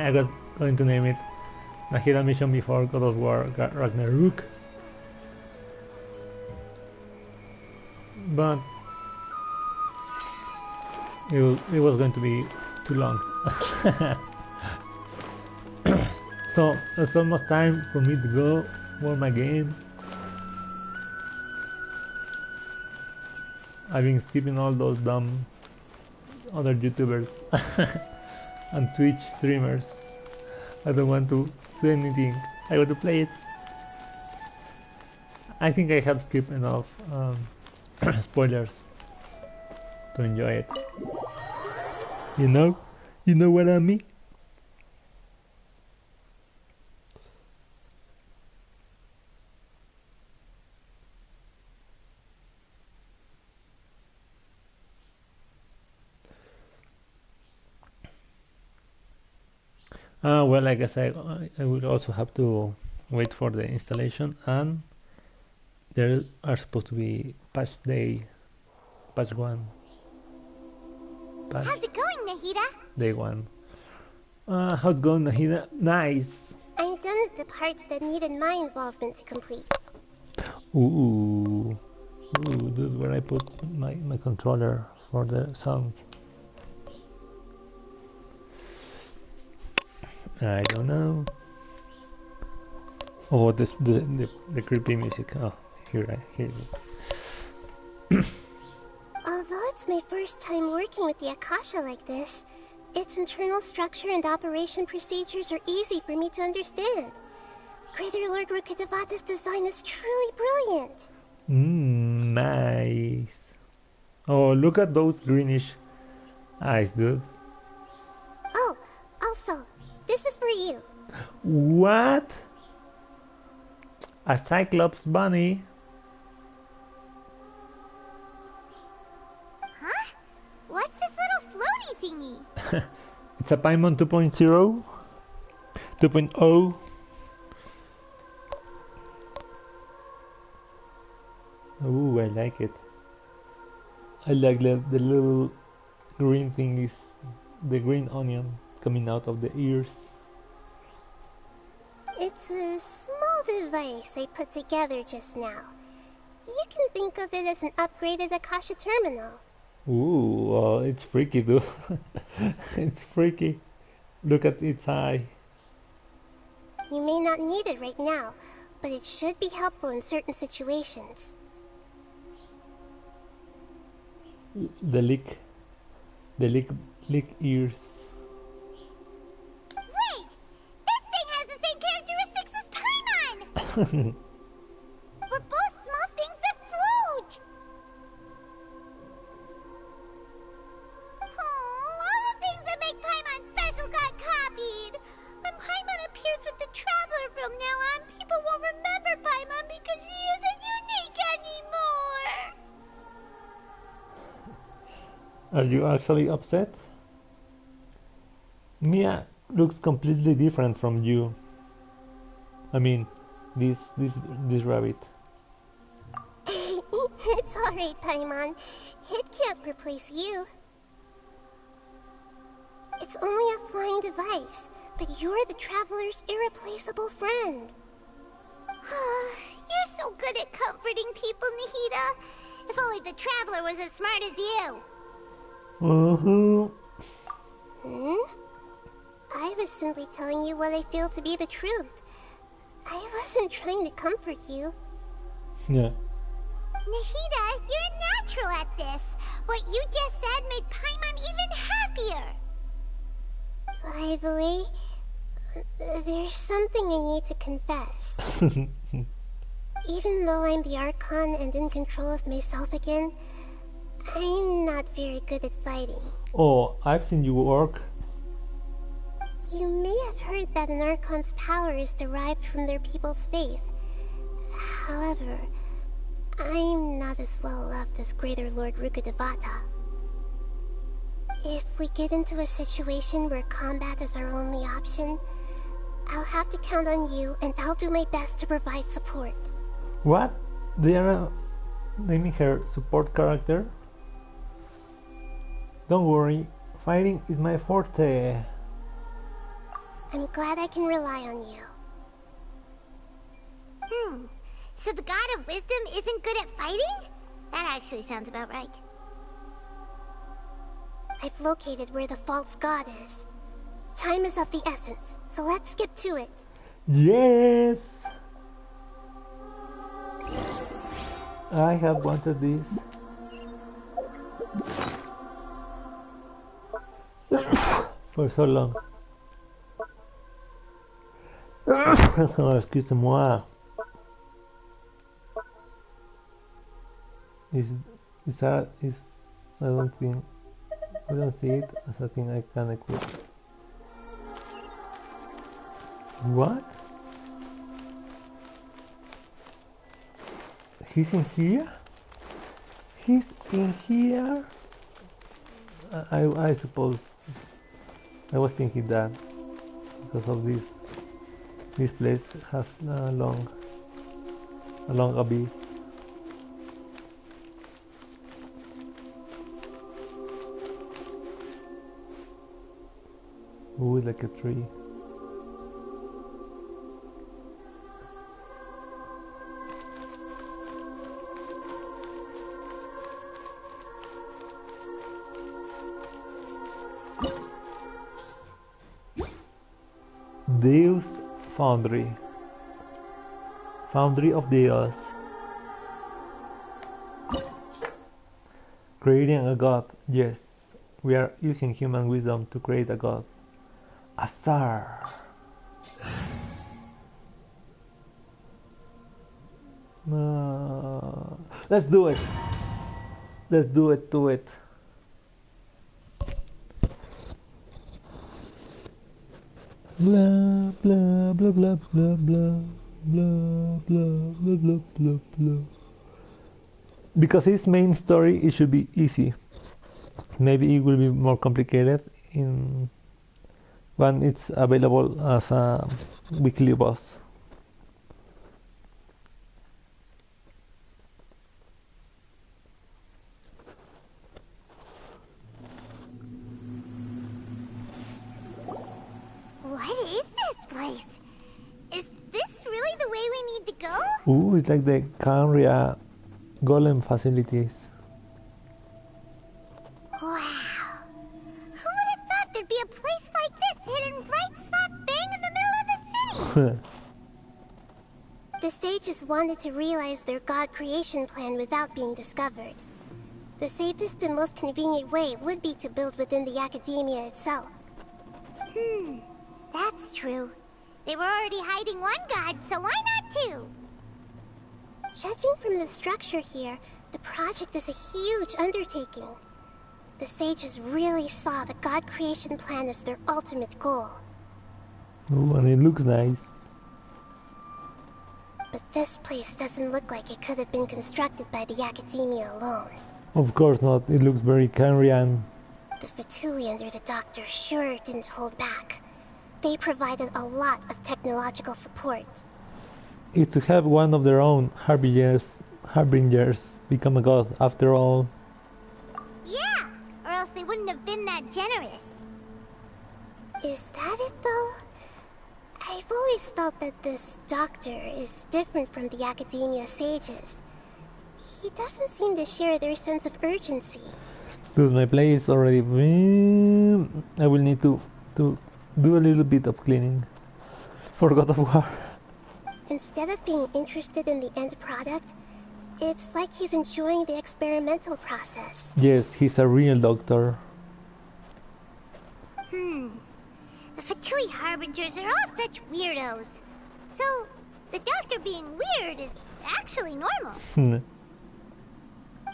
I was going to name it Nahida Mission Before God of War Ragnarok, but it was going to be too long. So it's almost time for me to go for my game. I've been skipping all those dumb other YouTubers and Twitch streamers. I don't want to say anything. I want to play it. I think I have skipped enough spoilers to enjoy it. You know what I mean? Well, I guess I will also have to wait for the installation, and there are supposed to be patch 1. How's it going, Nahida? Day 1. How's it going, Nahida? Nice! I'm done with the parts that needed my involvement to complete. Ooh, this is where I put my controller for the sound. I don't know. Oh, the creepy music. Oh, here it is. Although it's my first time working with the Akasha like this, its internal structure and operation procedures are easy for me to understand. Greater Lord Rukkhadevata's design is truly brilliant. Nice. Oh, look at those greenish eyes, dude. Oh, also, this is for you. What? A Cyclops bunny? Huh? What's this little floaty thingy? It's a Paimon 2.0? 2.0? Ooh, I like it. I like the little green thing is the green onion coming out of the ears. It's a small device I put together just now. You can think of it as an upgraded Akasha terminal. Ooh, it's freaky, dude. It's freaky. Look at its eye. You may not need it right now, but it should be helpful in certain situations. The lick ears. Wait! This thing has the same characteristics as Paimon! We're both small things that float! Oh, all the things that make Paimon special got copied! When Paimon appears with the Traveler from now on, people won't remember Paimon because she isn't unique anymore! Are you actually upset? Mia looks completely different from you. I mean, this rabbit. It's alright, Paimon. It can't replace you. It's only a flying device, but you're the Traveler's irreplaceable friend. You're so good at comforting people, Nahida. If only the Traveler was as smart as you. Hmm? I was simply telling you what I feel to be the truth. I wasn't trying to comfort you. Yeah. Nahida, you're a natural at this. What you just said made Paimon even happier. By the way, there's something I need to confess. Even though I'm the Archon and in control of myself again, I'm not very good at fighting. Oh, I've seen you work. You may have heard that an Archon's power is derived from their people's faith. However, I'm not as well loved as Greater Lord Rukkhadevata. If we get into a situation where combat is our only option, I'll have to count on you, and I'll do my best to provide support. What? They are naming her support character? Don't worry, fighting is my forte. I'm glad I can rely on you. So the god of wisdom isn't good at fighting? That actually sounds about right. I've located where the false god is. Time is of the essence, so let's skip to it. Yes! I have wanted this. For so long. Oh, excusez-moi. I don't see it as a thing I can equip. What? He's in here? He's in here? I suppose I was thinking that because of this place has a long abyss. Ooh, like a tree. Deus Foundry of Deus. Creating a god. Yes, we are using human wisdom to create a god. Azar. Let's do it. Let's do it to it. Blah blah blah blah blah blah blah blah blah blah blah blah. Because its main story, it should be easy. Maybe it will be more complicated in when it's available as a weekly boss. What is this place? Is this really the way we need to go? Ooh, it's like the Canria Golem facilities. Wow. Who would have thought there'd be a place like this hidden right smack bang in the middle of the city? The sages wanted to realize their god creation plan without being discovered. The safest and most convenient way would be to build within the academia itself. That's true. They were already hiding one god, so why not two? Judging from the structure here, the project is a huge undertaking. The sages really saw the god creation plan as their ultimate goal. Ooh, and it looks nice. But this place doesn't look like it could have been constructed by the academia alone. Of course not. It looks very Canrian. The Fatui under the Doctor sure didn't hold back. They provided a lot of technological support. It's to have one of their own harbingers become a god after all. Yeah, or else they wouldn't have been that generous. Is that it though? I've always felt that this Doctor is different from the academia sages. He doesn't seem to share their sense of urgency. Because my place is already... I will need to do a little bit of cleaning for God of War. Instead of being interested in the end product, it's like he's enjoying the experimental process. Yes, he's a real doctor. The Fatui Harbingers are all such weirdos. So, the Doctor being weird is actually normal.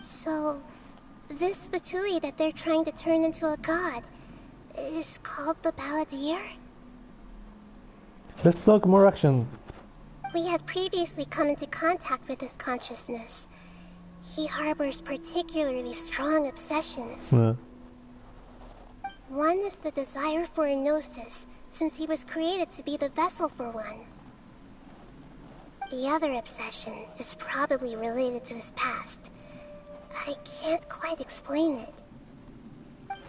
So, this Fatui that they're trying to turn into a god is called the Balladeer? Let's talk more action. We had previously come into contact with his consciousness. He harbors particularly strong obsessions. One is the desire for a gnosis, since he was created to be the vessel for one. The other obsession is probably related to his past. I can't quite explain it.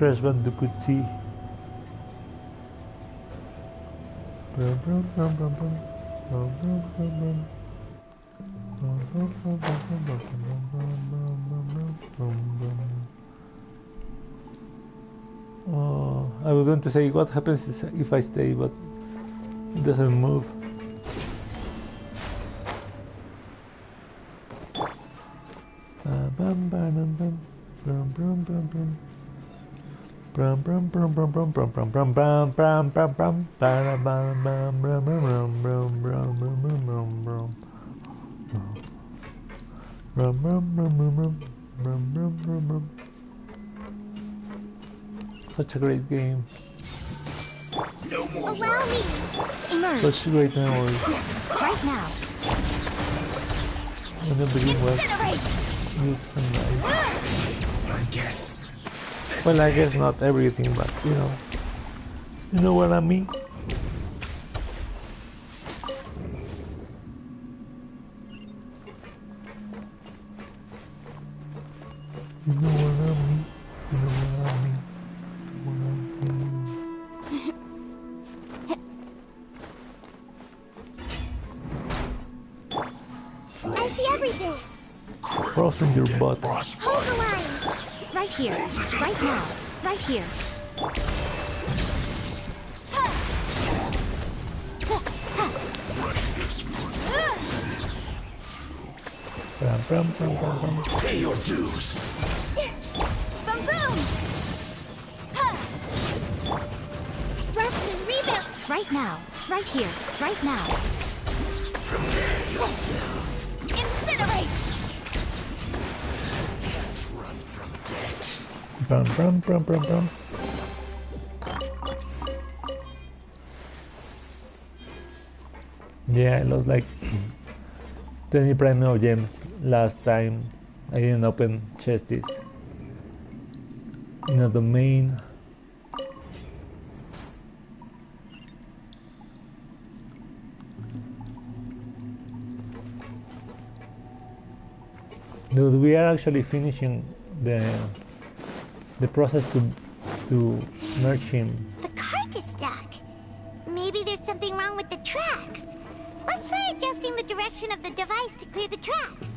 Crash Bandicoot C. I was going to say what happens if I stay, but it doesn't move. Such a great game. No more Allow me! Emerge. Such a great memory. Right now. When the game was Incinerate! useful and nice. I guess. Well, I guess not everything, but you know what I mean. You know what I mean. You know what I mean. I see everything! Crossing your butt. Hold the line! Right here. Right now. Right here. Pay your dues. Boom boom! Rest and rebuild! Right now. Right here. Right now. Incinerate! Run from death. Yeah, I lost like 20 Primal Gems last time. I didn't open Chesties in a domain. Dude, we are actually finishing the process to merge him. The cart is stuck. Maybe there's something wrong with the tracks. Let's try adjusting the direction of the device to clear the tracks.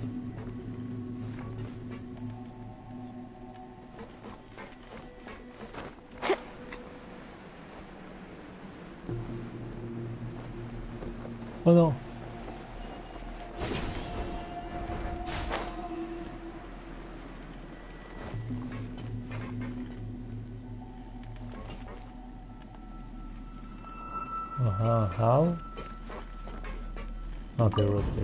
Oh no. How? Okay, rotate.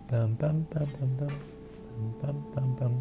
Bum bum bum bum bum bum bum bum.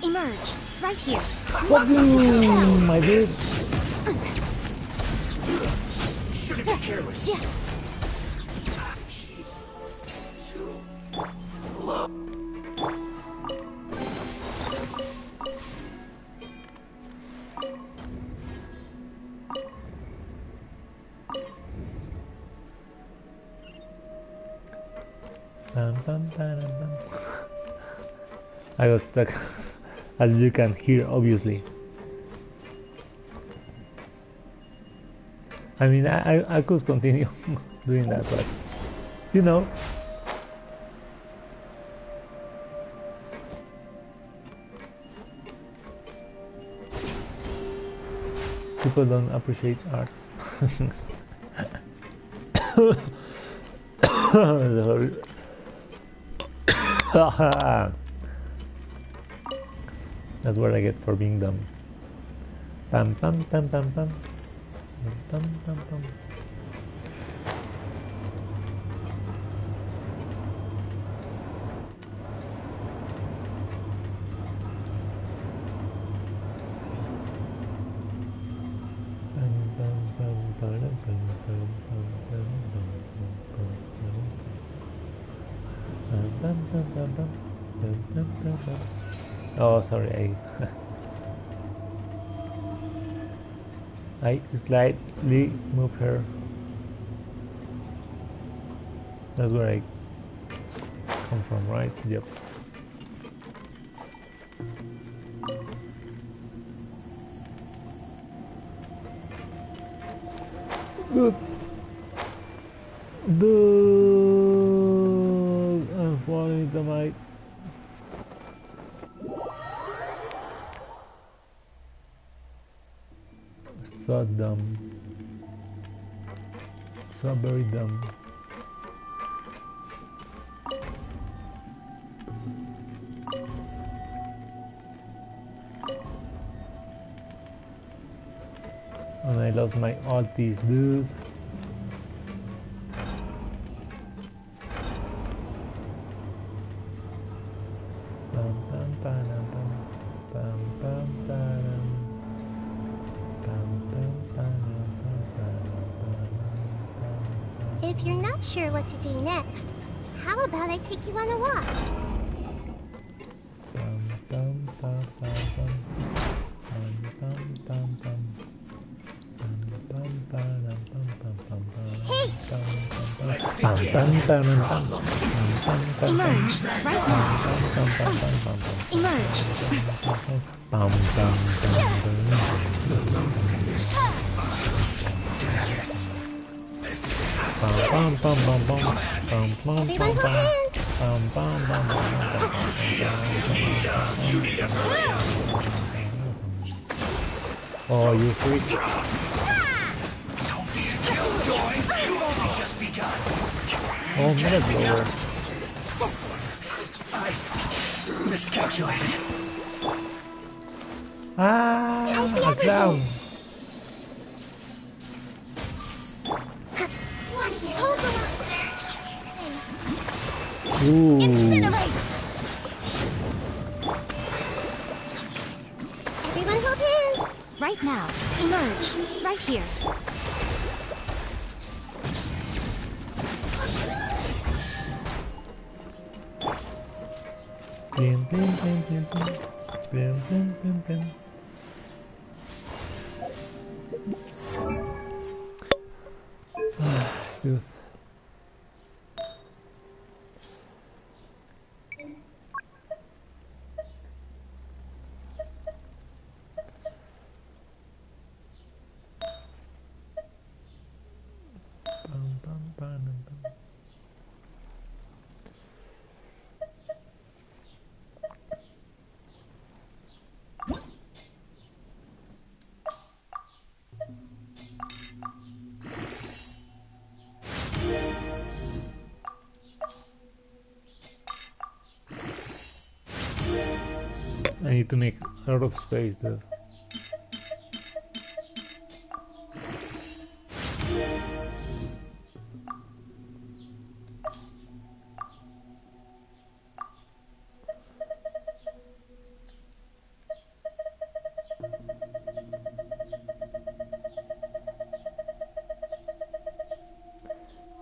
Emerge. Right here. Fuck you, my dude. Shouldn't be careless. Yeah. I was stuck, as you can hear, obviously. I mean, I could continue doing that, but You know. People don't appreciate art. Sorry. That's what I get for being dumb. Pam pam pam pam pam. Pam pam pam. Oh, sorry, I slightly move her. That's where I come from, right? Yep. Good. Dude, I'm falling into my. So dumb. So very dumb. And I lost my ulties, dude. If you're not sure what to do next, how about I take you on a walk? Hey! Let's begin. Emerge. Right now. Emerge. This is it. Everyone hold hands! Nahida, you need a break. Oh, you freak. Don't be a killjoy. You've only just begun. Oh, Mega Blower. I miscalculated. Ah, I see a everything. clown. Hold the Ooh. Incinerate! Everyone hold hands! Right now. Emerge. Right here. Bim, bim, bim, bim, bim. Bim, bim, bim, bim. Good. Bum, bum, bum, bum. I need to make a lot of space though.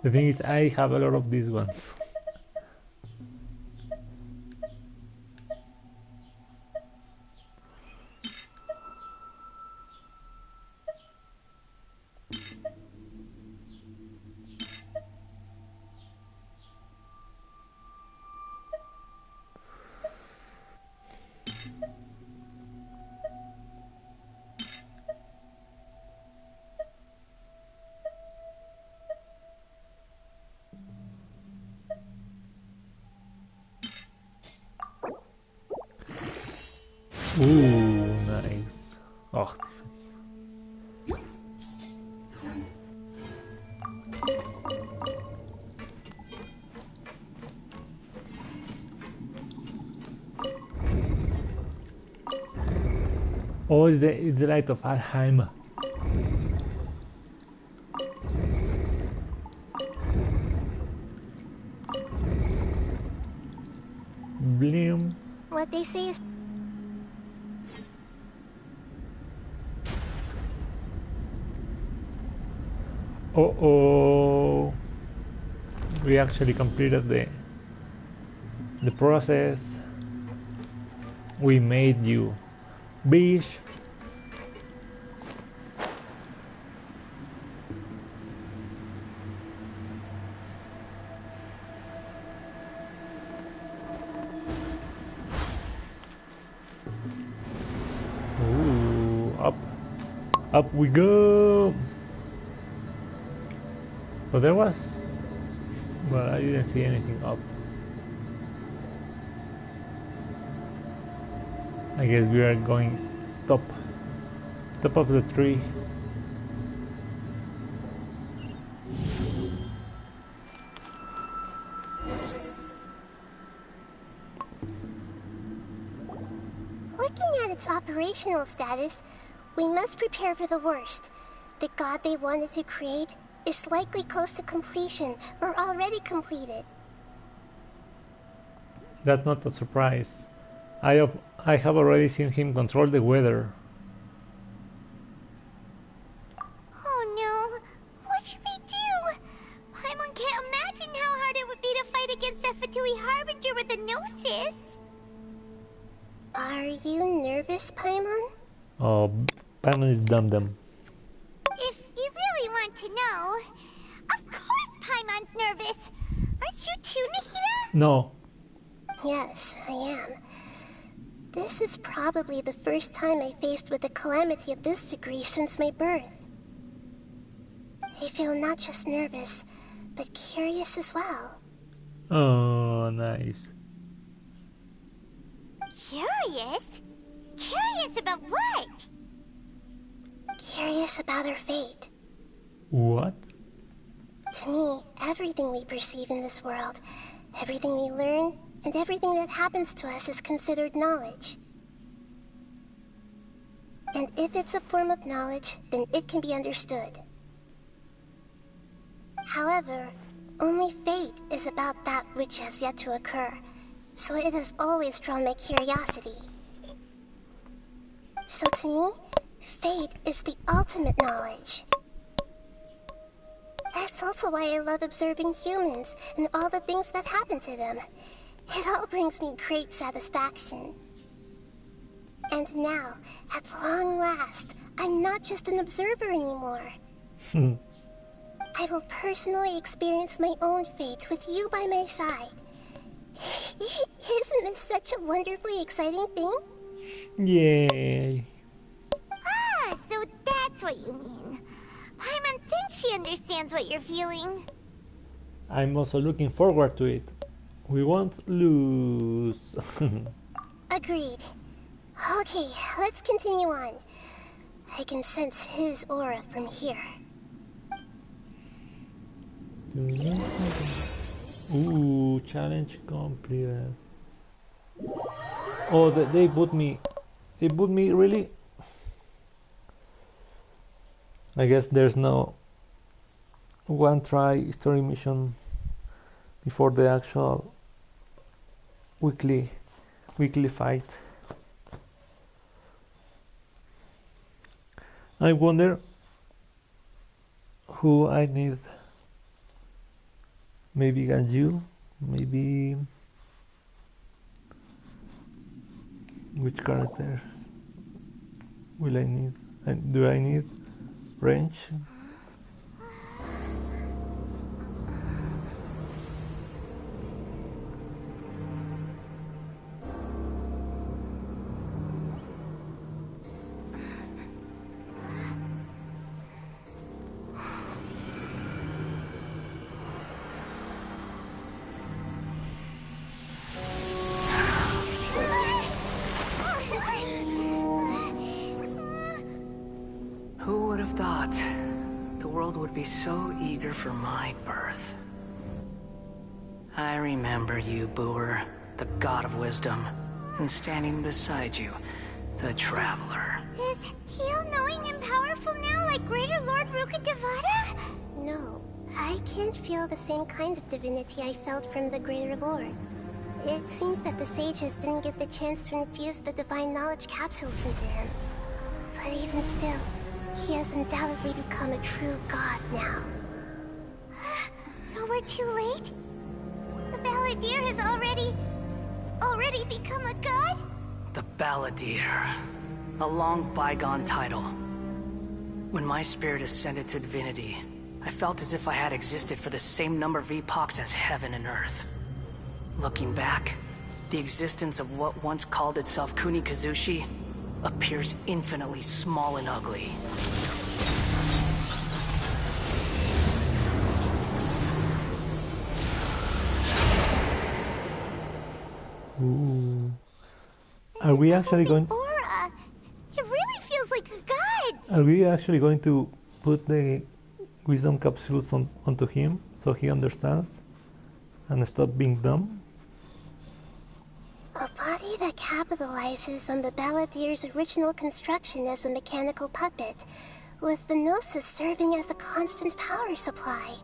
The thing is, I have a lot of these ones. Ooh, nice. Oh, defense. Oh, it's the light of Alheim. Blim. What they say is... Oh, we actually completed the process. We made you Bish. Ooh, up we go. So there was, well, I didn't see anything up. I guess we are going top of the tree. Looking at its operational status, we must prepare for the worst. The god they wanted to create is likely close to completion or already completed. That's not a surprise. I have already seen him control the weather. Oh no! What should we do? Paimon can't imagine how hard it would be to fight against a Fatui Harbinger with a Gnosis. Are you nervous, Paimon? Oh, Paimon is dum-dum. If you really want to know, of course Paimon's nervous. Aren't you too, Nahida? No. Yes, I am. This is probably the first time I faced with a calamity of this degree since my birth. I feel not just nervous, but curious as well. Oh, nice. Curious? Curious about what? Curious about our fate. What? To me, everything we perceive in this world, everything we learn, and everything that happens to us is considered knowledge. And if it's a form of knowledge, then it can be understood. However, only fate is about that which has yet to occur, so it has always drawn my curiosity. So to me, fate is the ultimate knowledge. That's also why I love observing humans and all the things that happen to them. It all brings me great satisfaction. And now, at long last, I'm not just an observer anymore. I will personally experience my own fate with you by my side. Isn't this such a wonderfully exciting thing? Yay. Ah, so that's what you mean. Paimon thinks she understands what you're feeling. I'm also looking forward to it. We won't lose. Agreed. Okay, let's continue on. I can sense his aura from here. Ooh, challenge completed. Oh, they put me. They put me really. I guess there's no one try story mission before the actual weekly fight. I wonder who I need. Maybe Ganju, maybe which characters will I need? Do I need range? have thought the world would be so eager for my birth? I remember you, Booer, the god of wisdom, and standing beside you, the traveler. Is he all-knowing and powerful now like Greater Lord Rukkhadevata? No, I can't feel the same kind of divinity I felt from the Greater Lord. It seems that the sages didn't get the chance to infuse the divine knowledge capsules into him. But even still, he has undoubtedly become a true god now. So we're too late? The Balladeer has already become a god? The Balladeer. A long bygone title. When my spirit ascended to divinity, I felt as if I had existed for the same number of epochs as heaven and earth. Looking back, the existence of what once called itself Kunikazushi appears infinitely small and ugly. Ooh. Are we actually going? Aura. It really feels like a god. Are we actually going to put the wisdom capsules onto him so he understands and stop being dumb? A body that capitalizes on the Balladeer's original construction as a mechanical puppet, with the Gnosis serving as a constant power supply.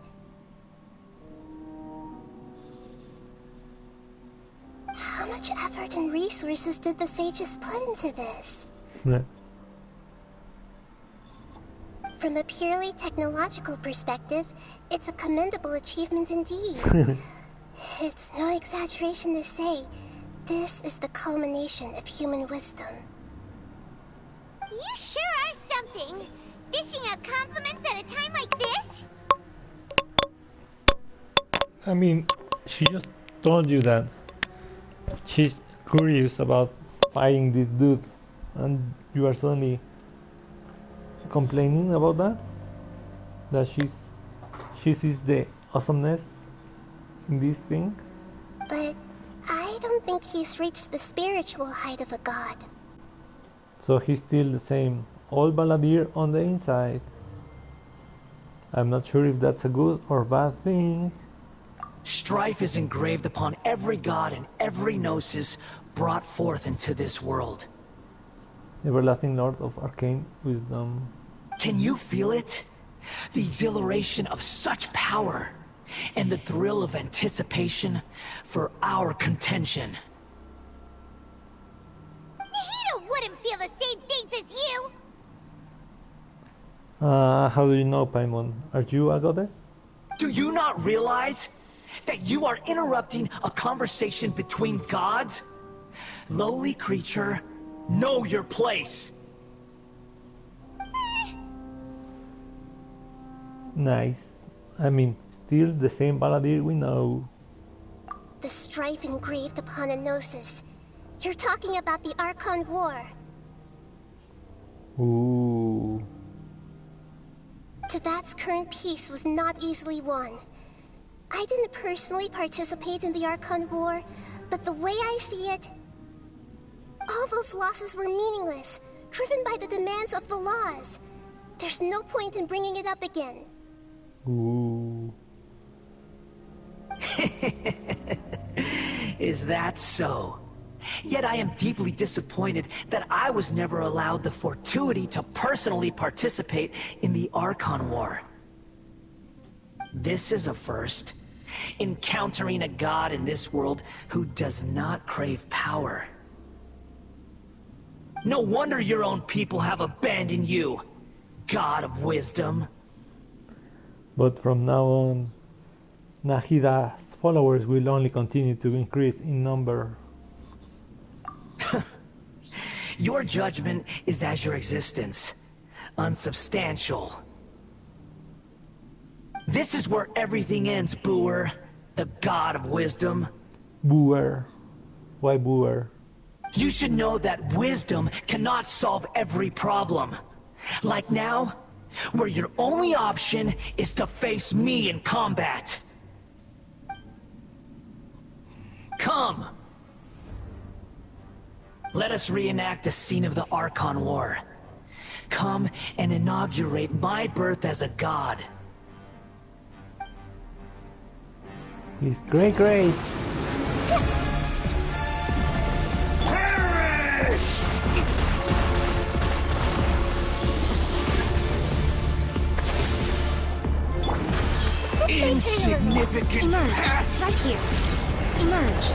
How much effort and resources did the sages put into this? Yeah. From a purely technological perspective, it's a commendable achievement indeed. It's no exaggeration to say, this is the culmination of human wisdom. You sure are something. Dishing out compliments at a time like this? I mean, she just told you that she's curious about fighting this dude, and you are suddenly complaining about that? That she sees the awesomeness in this thing? But I don't think he's reached the spiritual height of a god. So he's still the same old Balladeer on the inside. I'm not sure if that's a good or bad thing. Strife is engraved upon every god and every gnosis brought forth into this world. Everlasting Lord of Arcane Wisdom. Can you feel it? The exhilaration of such power, and the thrill of anticipation for our contention. Nahida wouldn't feel the same things as you! How do you know, Paimon? Are you a goddess? Do you not realize that you are interrupting a conversation between gods? Lowly creature, know your place! Nice. I mean, still the same Balladeer we know. The strife engraved upon a Gnosis. You're talking about the Archon War. Ooh. Tevat's current peace was not easily won. I didn't personally participate in the Archon War, but the way I see it, all those losses were meaningless, driven by the demands of the laws. There's no point in bringing it up again. Ooh. Is that so? Yet I am deeply disappointed that I was never allowed the fortuity to personally participate in the Archon War. This is a first. Encountering a god in this world who does not crave power. No wonder your own people have abandoned you, God of Wisdom. But from now on, Nahida's followers will only continue to increase in number. Your judgment is as your existence, unsubstantial. This is where everything ends, Booer, the God of Wisdom. Booer. Why Booer? You should know that wisdom cannot solve every problem. Like now, where your only option is to face me in combat. Come! Let us reenact a scene of the Archon War. come and inaugurate my birth as a god. He's great, great. Perish! Insignificant Emerge. pest! Right here. Emerge.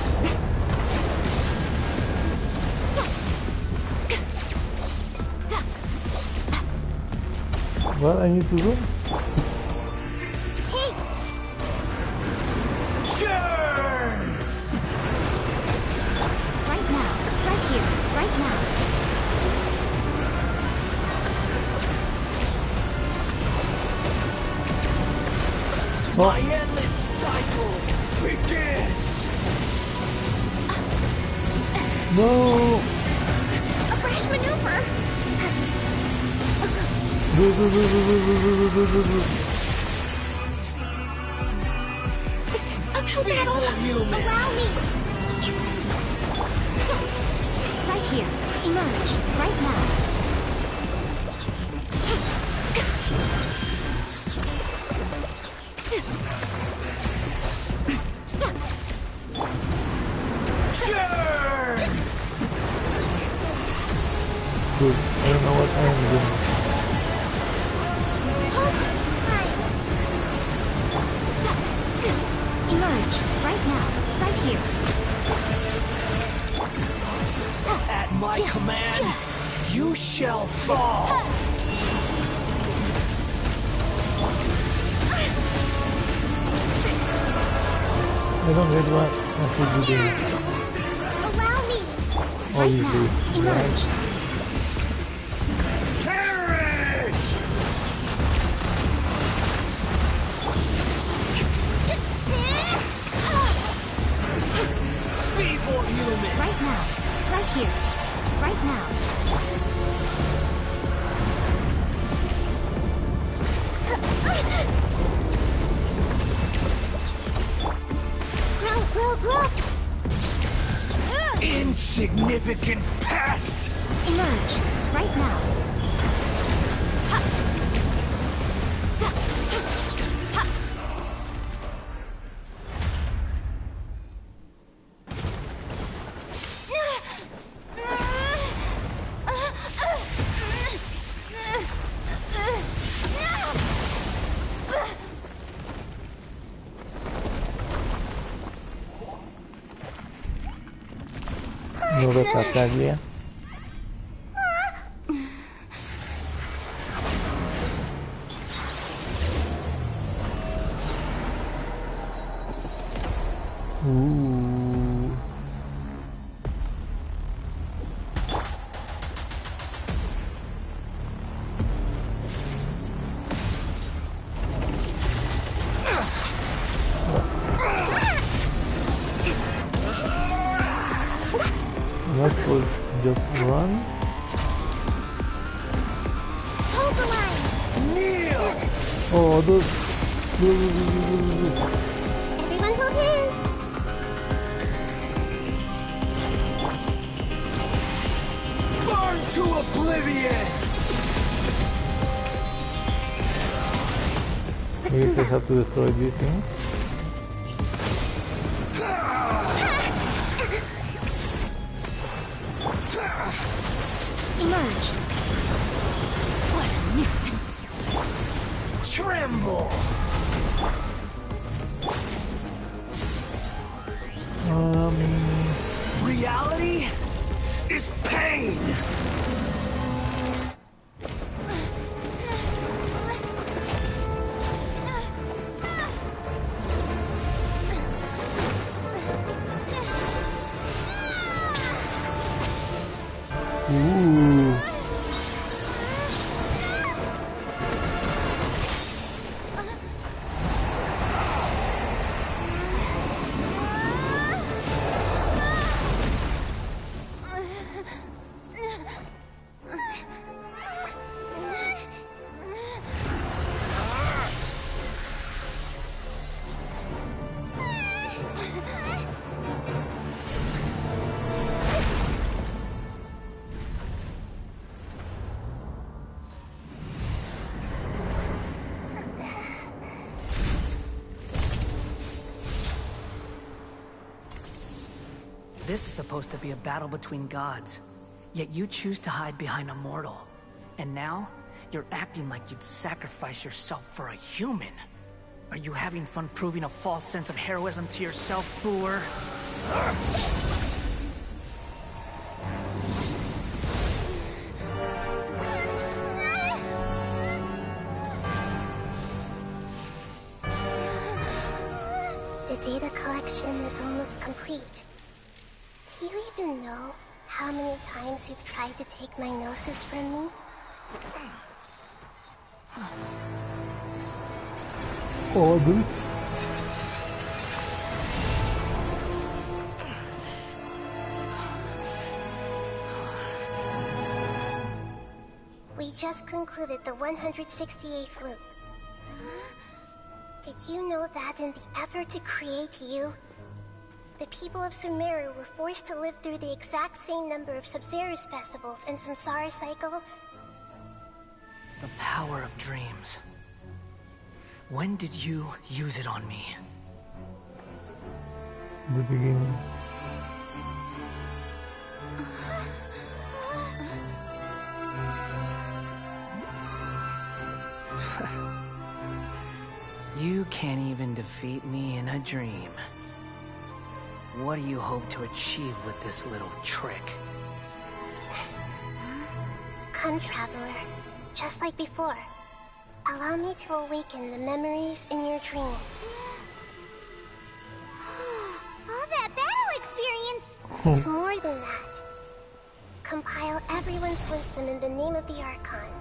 Well, I need to zoom. Hey, Churn! Right now. Right here. Right now. My endless cycle begins! No! a brash maneuver. Uphill battle. Feeble human! Allow me. Right here. Emerge. Right now. Churn! Good. I don't know what I'm doing. Emerge. Right now. Right here. At my command, you shall fall! I don't get what I should be doing. Allow me. Oh, Right you now. do. Emerge. Perish! Feeble human! Right now. Right here. Right now. Growl, growl. Insignificant pest! Emerge. Right now. No retrataría. Ooh. Not could just run. Hold the line. Kneel! Oh, those. Everyone hold hands. Burn to oblivion! I guess I have to destroy these things. Emerge. What a nuisance. Tremble! Reality is pain! Ooh. This is supposed to be a battle between gods, yet you choose to hide behind a mortal. And now, you're acting like you'd sacrifice yourself for a human. Are you having fun proving a false sense of heroism to yourself, Boor? The data collection is almost complete. Do you even know how many times you've tried to take my gnosis from me? Oh, dude. We just concluded the 168th loop. Did you know that in the effort to create you, the people of Sumeru were forced to live through the exact same number of Sub-Zerus festivals and Samsara cycles? The power of dreams. When did you use it on me? The beginning. You can't even defeat me in a dream. What do you hope to achieve with this little trick? Come, Traveler. Just like before. Allow me to awaken the memories in your dreams. All that battle experience! It's more than that. Compile everyone's wisdom in the name of the Archon.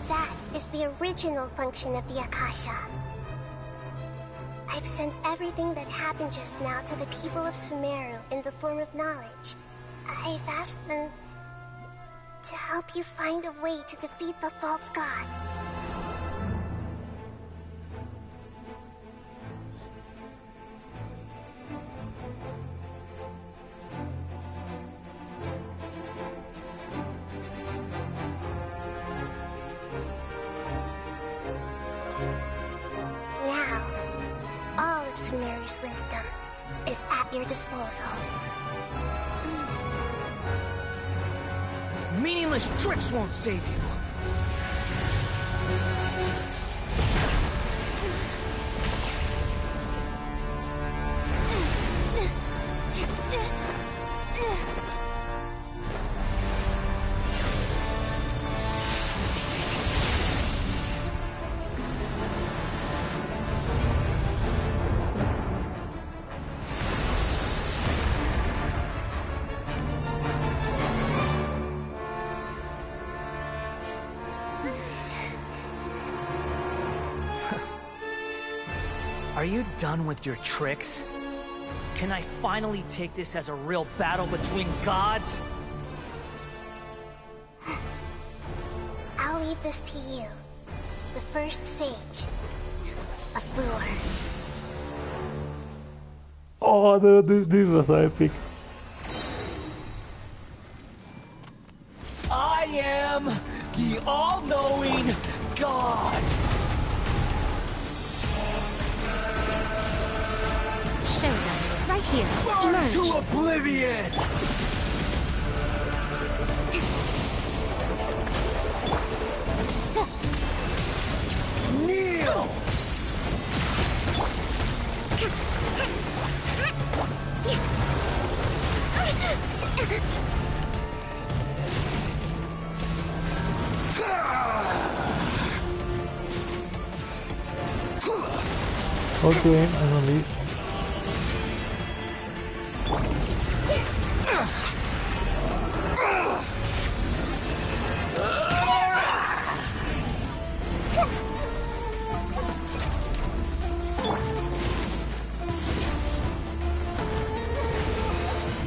That is the original function of the Akasha. I've sent everything that happened just now to the people of Sumeru in the form of knowledge. I've asked them to help you find a way to defeat the false god. Now, all of Sumeru's wisdom is at your disposal. Meaningless tricks won't save you. Are you done with your tricks? Can I finally take this as a real battle between gods? I'll leave this to you, the first sage of Boor. Oh, dude, this was epic. I am the all-knowing God. Show them. Right here. Burn Emerge. to oblivion! Kneel! Okay, I'm gonna leave.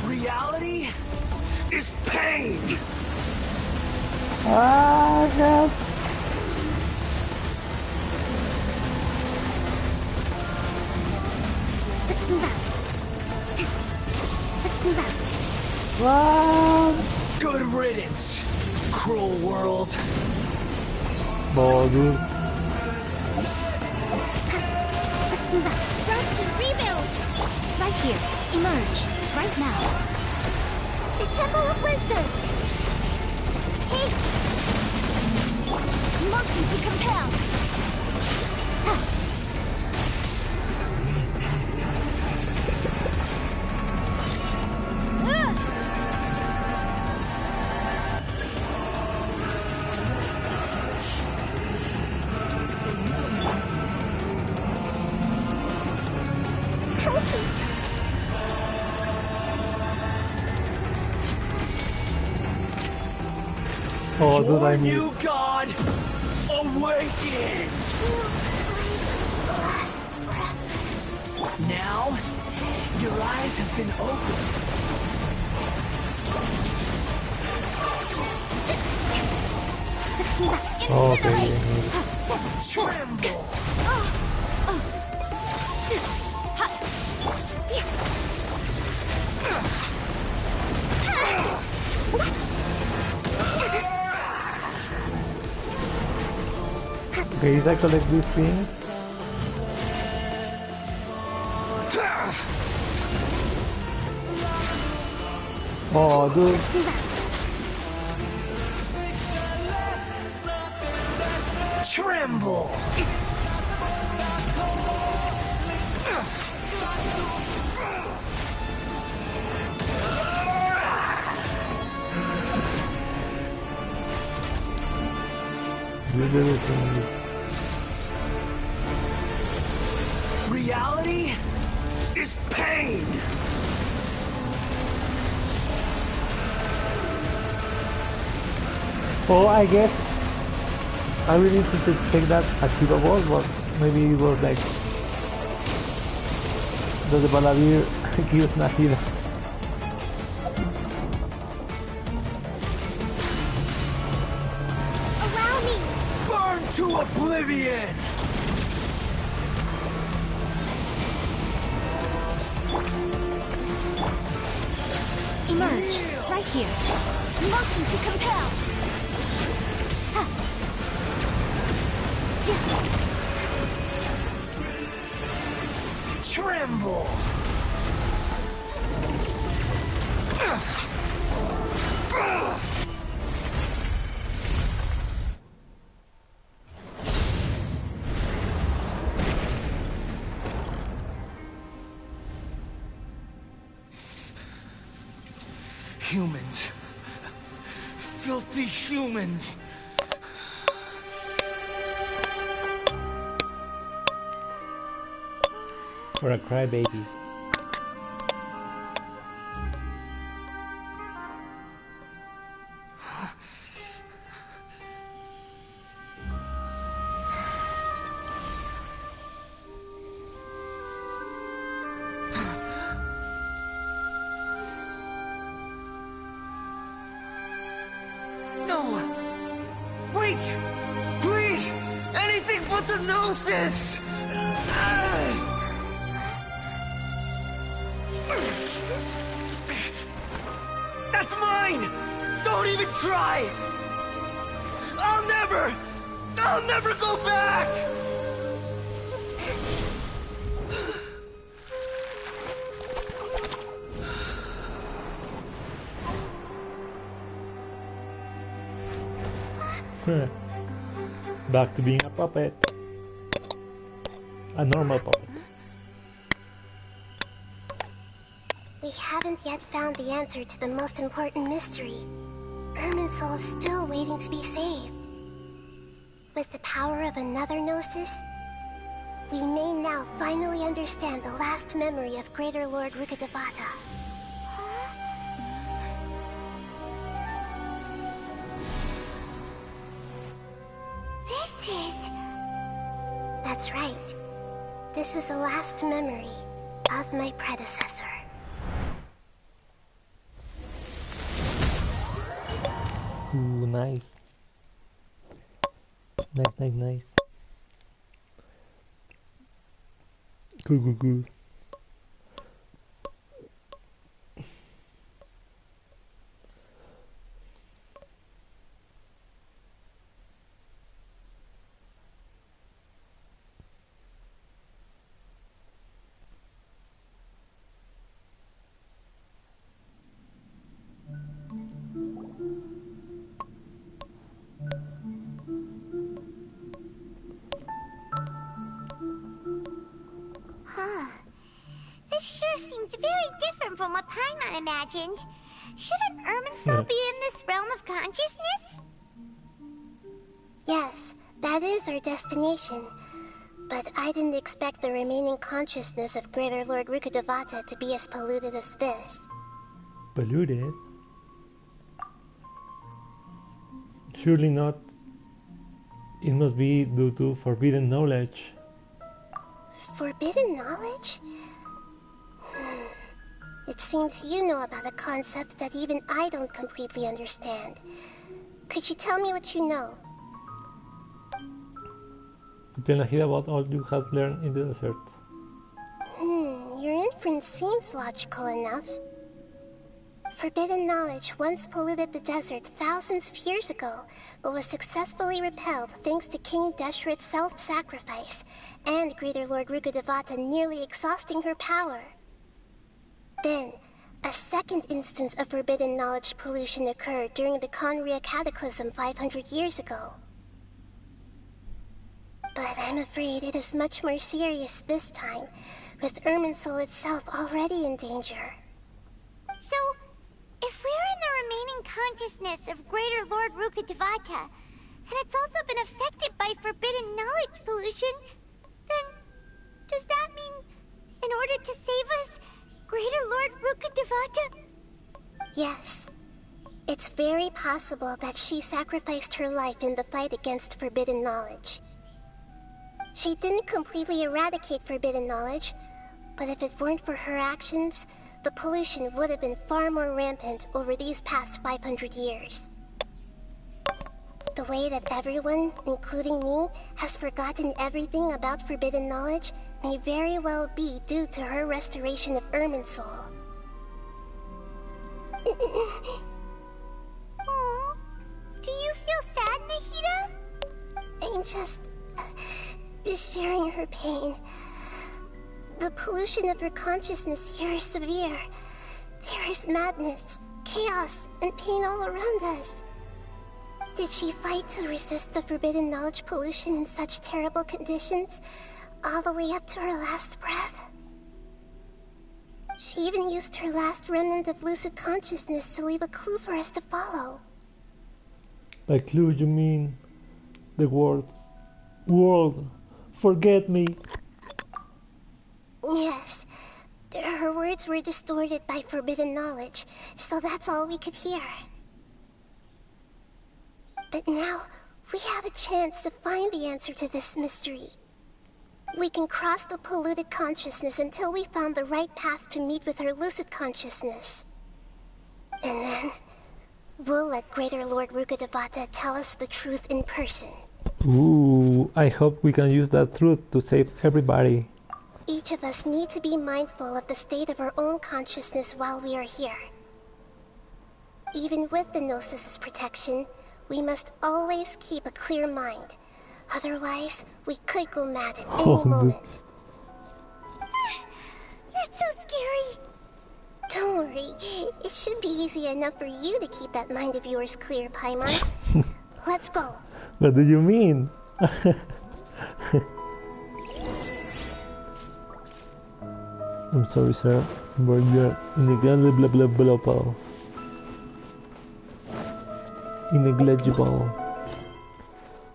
Reality is pain. Ah, no. Let's move out. Let's move out. Wow. Good riddance, cruel world. Oh, dude. Let's move out. Rocky, rebuild! right here. Emerge. Right now. The Temple of Wisdom! Hey! Motion to compel! Oh, dude, I Your mean, new god awakens! Lasts forever. Now, your eyes have been opened. oh, okay, yeah, Tremble! okay, is I collect these things? Oh, dude. Tremble! You did it, dude. Reality is pain! Oh, I guess I really need to check that achievable, but maybe it was like the Baladir kills Nahida. Allow me! Burn to oblivion! Emerge. Right here. Motion to compel! Tremble! Humans. Filthy humans. For a crybaby. No! Wait! Please! Anything but the Gnosis! That's mine! Don't even try! I'll never go back! Back to being a puppet. A normal puppet. We haven't yet found the answer to the most important mystery. Irminsul is still waiting to be saved. With the power of another Gnosis, we may now finally understand the last memory of Greater Lord Rukkhadevata. This is... That's right. This is the last memory of my predecessor. Ooh, nice. Nice. Good. different from what Paimon imagined. Shouldn't Irminsul be in this realm of consciousness? Yes, that is our destination. But I didn't expect the remaining consciousness of Greater Lord Rukkhadevata to be as polluted as this. Polluted? Surely not. It must be due to forbidden knowledge. Forbidden knowledge? It seems you know about a concept that even I don't completely understand. Could you tell me what you know? Tell Nahida about all you have learned in the desert. Your inference seems logical enough. Forbidden knowledge once polluted the desert thousands of years ago, but was successfully repelled thanks to King Deshret's self-sacrifice, and Greater Lord Rukkhadevata nearly exhausting her power. Then, a second instance of forbidden knowledge pollution occurred during the Conria Cataclysm 500 years ago. But I'm afraid it is much more serious this time, with Irminsul itself already in danger. So, if we're in the remaining consciousness of Greater Lord Rukkhadevata, and it's also been affected by forbidden knowledge pollution, then does that mean, in order to save us, Greater Lord Rukkhadevata? Yes. It's very possible that she sacrificed her life in the fight against forbidden knowledge. She didn't completely eradicate forbidden knowledge, but if it weren't for her actions, the pollution would have been far more rampant over these past 500 years. The way that everyone, including me, has forgotten everything about forbidden knowledge may very well be due to her restoration of Irminsul. Aww. Do you feel sad, Nahida? I'm just sharing her pain. The pollution of her consciousness here is severe. There is madness, chaos, and pain all around us. Did she fight to resist the forbidden knowledge pollution in such terrible conditions, all the way up to her last breath? She even used her last remnant of lucid consciousness to leave a clue for us to follow. By clue you mean the words, world, forget me. Yes. Her words were distorted by forbidden knowledge, so that's all we could hear. But now, we have a chance to find the answer to this mystery. We can cross the polluted consciousness until we found the right path to meet with her lucid consciousness. And then, we'll let Greater Lord Rukkhadevata tell us the truth in person. Ooh, I hope we can use that truth to save everybody. Each of us need to be mindful of the state of our own consciousness while we are here. Even with the Gnosis' protection, we must always keep a clear mind. Otherwise, we could go mad at any moment. That's so scary. Don't worry, it should be easy enough for you to keep that mind of yours clear, Paimon. Let's go. What do you mean? I'm sorry, sir, but you're negligible. Negligible.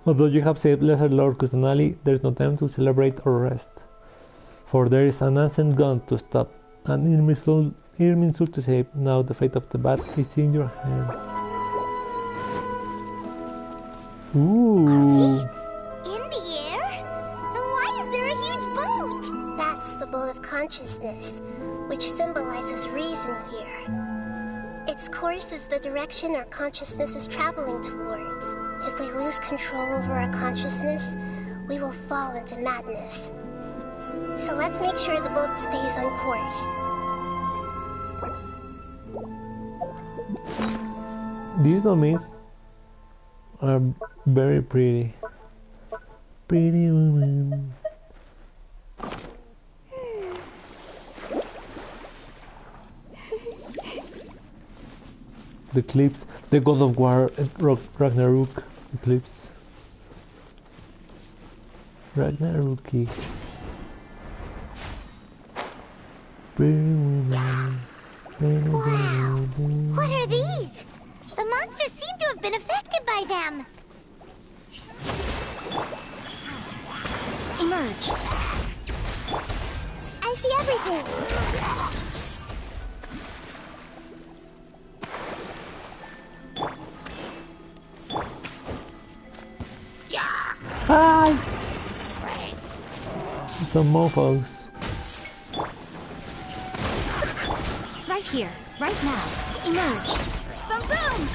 Although you have saved Lesser Lord Kusanali, there is no time to celebrate or rest. For there is an ancient gun to stop, and Irminsul to save. Now the fate of the bat is in your hands. Ooh. In the air? And why is there a huge boat? That's the boat of consciousness, which symbolizes reason here. Its course is the direction our consciousness is traveling towards. If we lose control over our consciousness, we will fall into madness. So let's make sure the boat stays on course. These dummies are very pretty. Pretty woman. The clips, the God of War, Ragnarok eclipse. Ragnaroki. Pretty woman. Wow! What are these? The monsters seem to have been affected by them. Emerge. I see everything. Hi! Some mofos. Right here, right now. Emerge. Boom boom!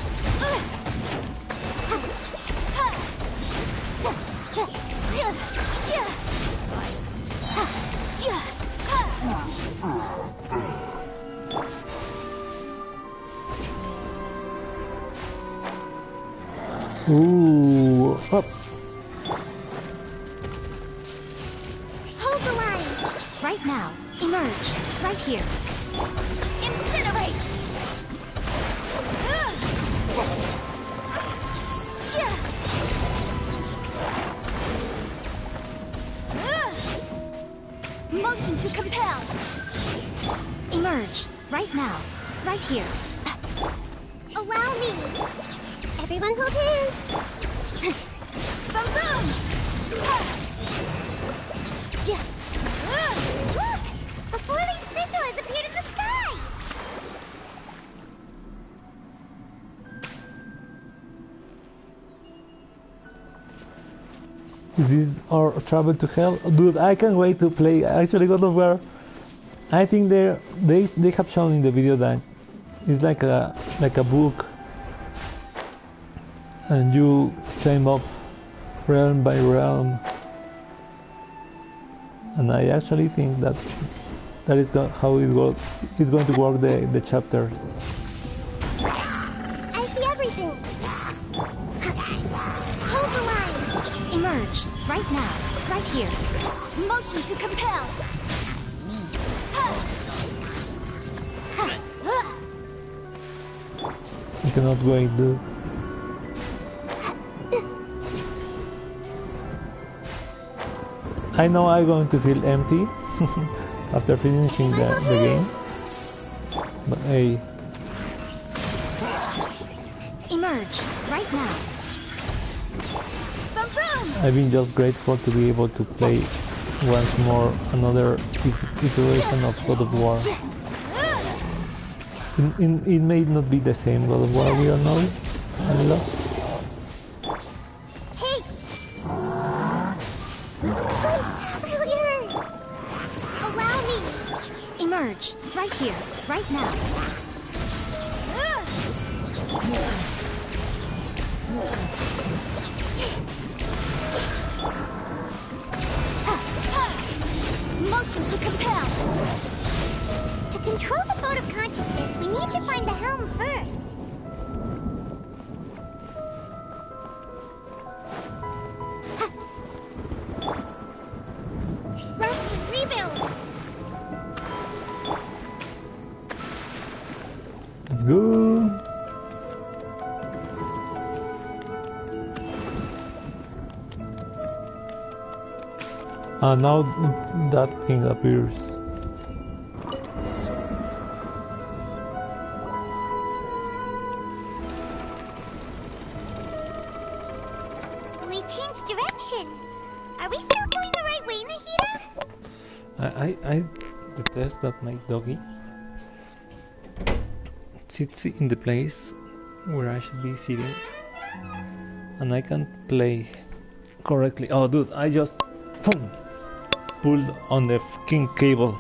Ooh, up. Hold the line! Right now. Emerge. Right here. Incinerate! Motion to compel! Emerge. Right now. Right here. Allow me! Everyone hold hands. Boom boom! Look! A four-leaf sigil has appeared in the sky! Is this our travel to hell? Dude, I can't wait to play actually God of War. I think they have shown in the video that it's like a book and you climb up realm by realm. And I actually think that is how it's going to work the chapters. I see everything. Hold the line! Emerge. Right now. Right here. Motion to compel! You cannot wait, dude. I know I'm going to feel empty after finishing the game, but hey, Emerge. Right now. Boom boom! I've been just grateful to be able to play once more another iteration of God of War. It may not be the same God of War we all know and love. Hey! Earlier! Allow me! Emerge. Right here. Right now. Motion to compel! To control the boat of consciousness, we need to find the helm first. Rest and rebuild! Let's go! Now that thing appears. We changed direction. Are we still going the right way, Nahida? I detest that my doggy sits in the place where I should be sitting and I can't play correctly. Oh dude, I just boom, pulled on the fucking cable.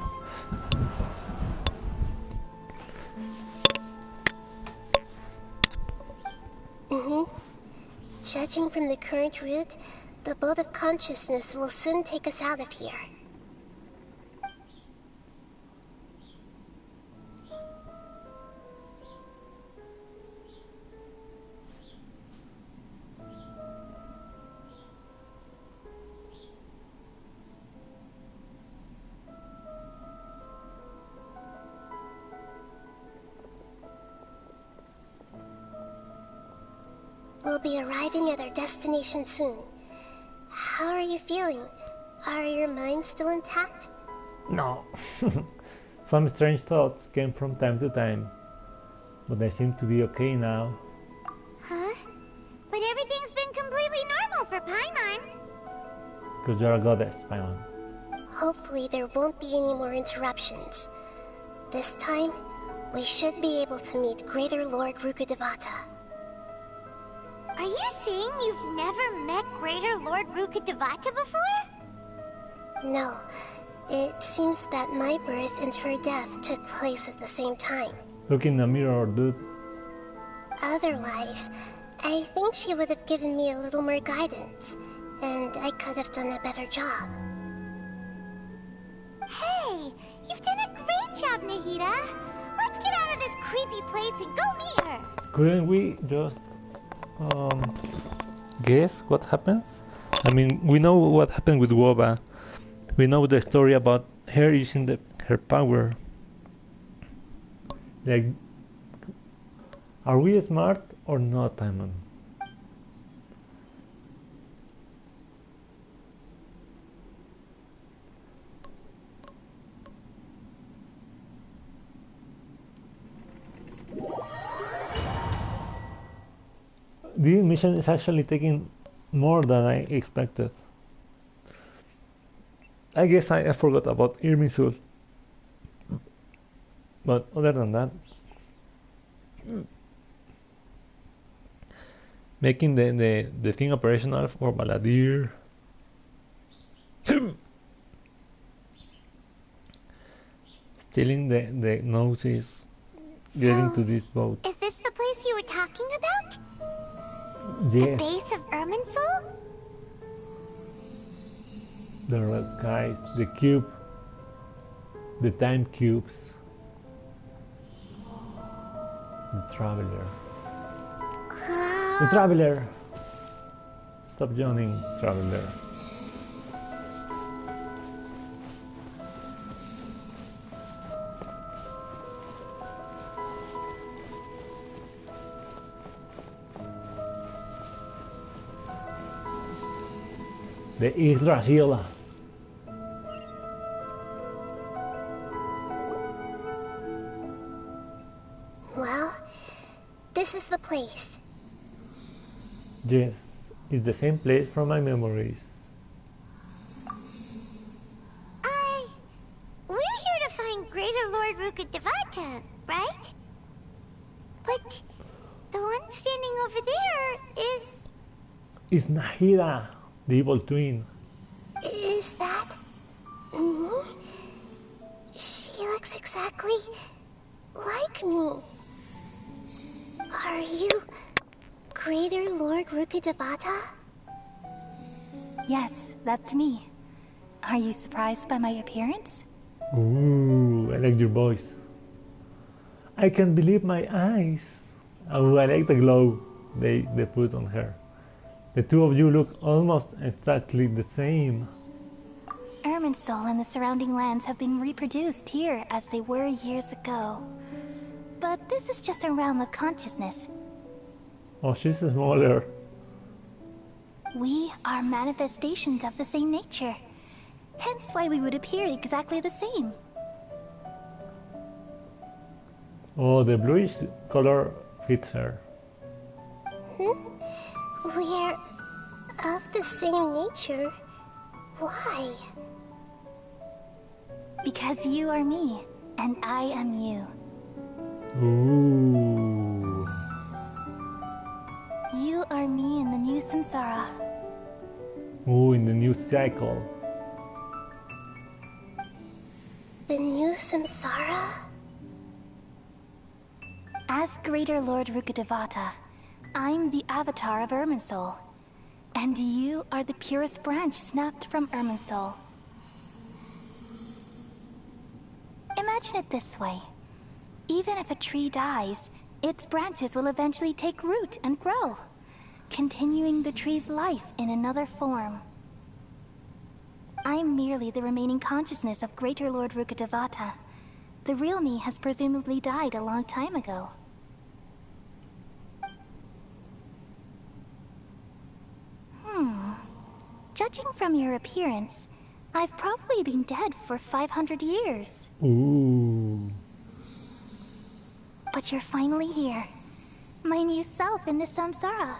Judging from the current route, the boat of consciousness will soon take us out of here. We'll be arriving at our destination soon. How are you feeling? Are your minds still intact? No. Some strange thoughts came from time to time, but I seem to be okay now. Huh? But everything's been completely normal for Paimon. Because you're a goddess, Paimon. Hopefully there won't be any more interruptions. This time, we should be able to meet Greater Lord Rukkhadevata. Are you saying you've never met Greater Lord Rukkhadevata before? No, it seems that my birth and her death took place at the same time. Look in the mirror, dude. Otherwise, I think she would have given me a little more guidance, and I could have done a better job. Hey, you've done a great job, Nahida. Let's get out of this creepy place and go meet her. Couldn't we just guess what happens? I mean, we know what happened with Woba. We know the story about her using her power. Like, are we smart or not, Paimon? This mission is actually taking more than I expected. I guess I forgot about Irminsul. But other than that, making the thing operational for Baladir. Stealing the noses, getting to this boat. Is this the place you were talking about? Yes. The base of Irminsul? The red skies, the cube, the time cubes, the traveler. The traveler! Stop yawning, traveler. The Yggdrasil. Well, this is the place. Yes, it's the same place from my memories. We're here to find Greater Lord Rukkhadevata, right? But the one standing over there is... It's Nahida, the evil twin. Is that me? She looks exactly like me. Are you Greater Lord Rukkhadevata? Yes, that's me. Are you surprised by my appearance? Ooh, I like your voice. I can't believe my eyes. Oh, I like the glow they put on her. The two of you look almost exactly the same. Irminsul and the surrounding lands have been reproduced here as they were years ago. But this is just a realm of consciousness. Oh, she's smaller. We are manifestations of the same nature. Hence why we would appear exactly the same. Oh, the bluish color fits her. We're of the same nature. Why? Because you are me, and I am you. Ooh. You are me in the new samsara. Ooh, in the new cycle. The new samsara? As Greater Lord Rukkhadevata, I'm the avatar of Irminsul. And you are the purest branch snapped from Irminsul. Imagine it this way. Even if a tree dies, its branches will eventually take root and grow, continuing the tree's life in another form. I'm merely the remaining consciousness of Greater Lord Rukkhadevata. The real me has presumably died a long time ago. Judging from your appearance, I've probably been dead for 500 years. Ooh. Ooh. Why? Why are you here? Irminsul, the Greater Lord Rukkhadevata, is the only one who can save us. But you're finally here. My new self in the samsara.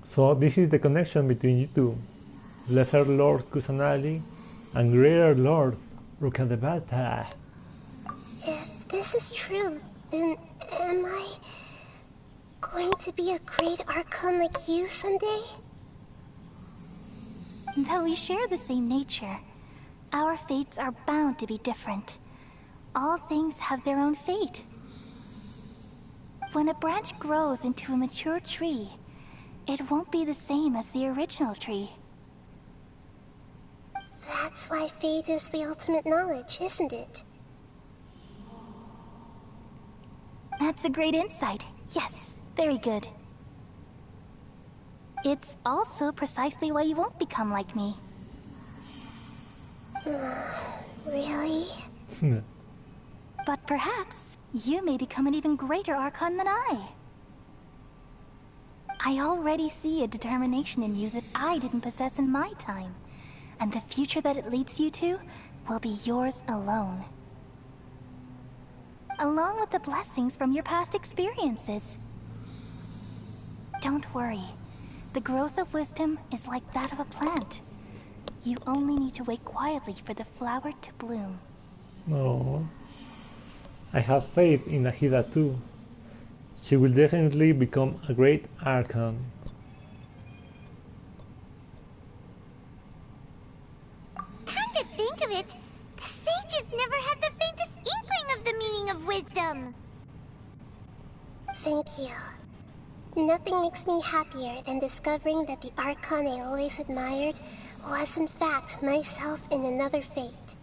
So this is the connection between you two. Lesser Lord Kusanagi and Greater Lord Rukkhadevata. If this is true, then am I going to be a great Archon like you someday? Though we share the same nature, our fates are bound to be different. All things have their own fate. When a branch grows into a mature tree, it won't be the same as the original tree. That's why fate is the ultimate knowledge, isn't it? That's a great insight. Yes, very good. It's also precisely why you won't become like me. Really? But perhaps you may become an even greater Archon than I. I already see a determination in you that I didn't possess in my time, and the future that it leads you to will be yours alone. Along with the blessings from your past experiences. Don't worry. The growth of wisdom is like that of a plant. You only need to wait quietly for the flower to bloom. No. I have faith in Nahida too. She will definitely become a great Archon. Come to think of it, the sages never had the faintest inkling of the meaning of wisdom. Thank you. Nothing makes me happier than discovering that the Archon I always admired was in fact myself in another fate.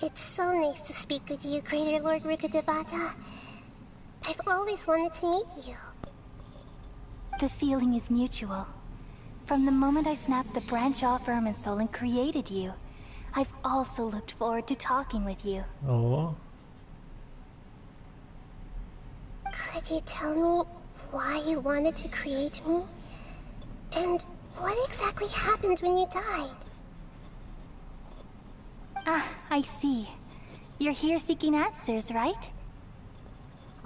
It's so nice to speak with you, Greater Lord Rukkhadevata. I've always wanted to meet you. The feeling is mutual. From the moment I snapped the branch off Irminsul and created you, I've also looked forward to talking with you. Oh. Could you tell me why you wanted to create me? And what exactly happened when you died? Ah, I see. You're here seeking answers, right?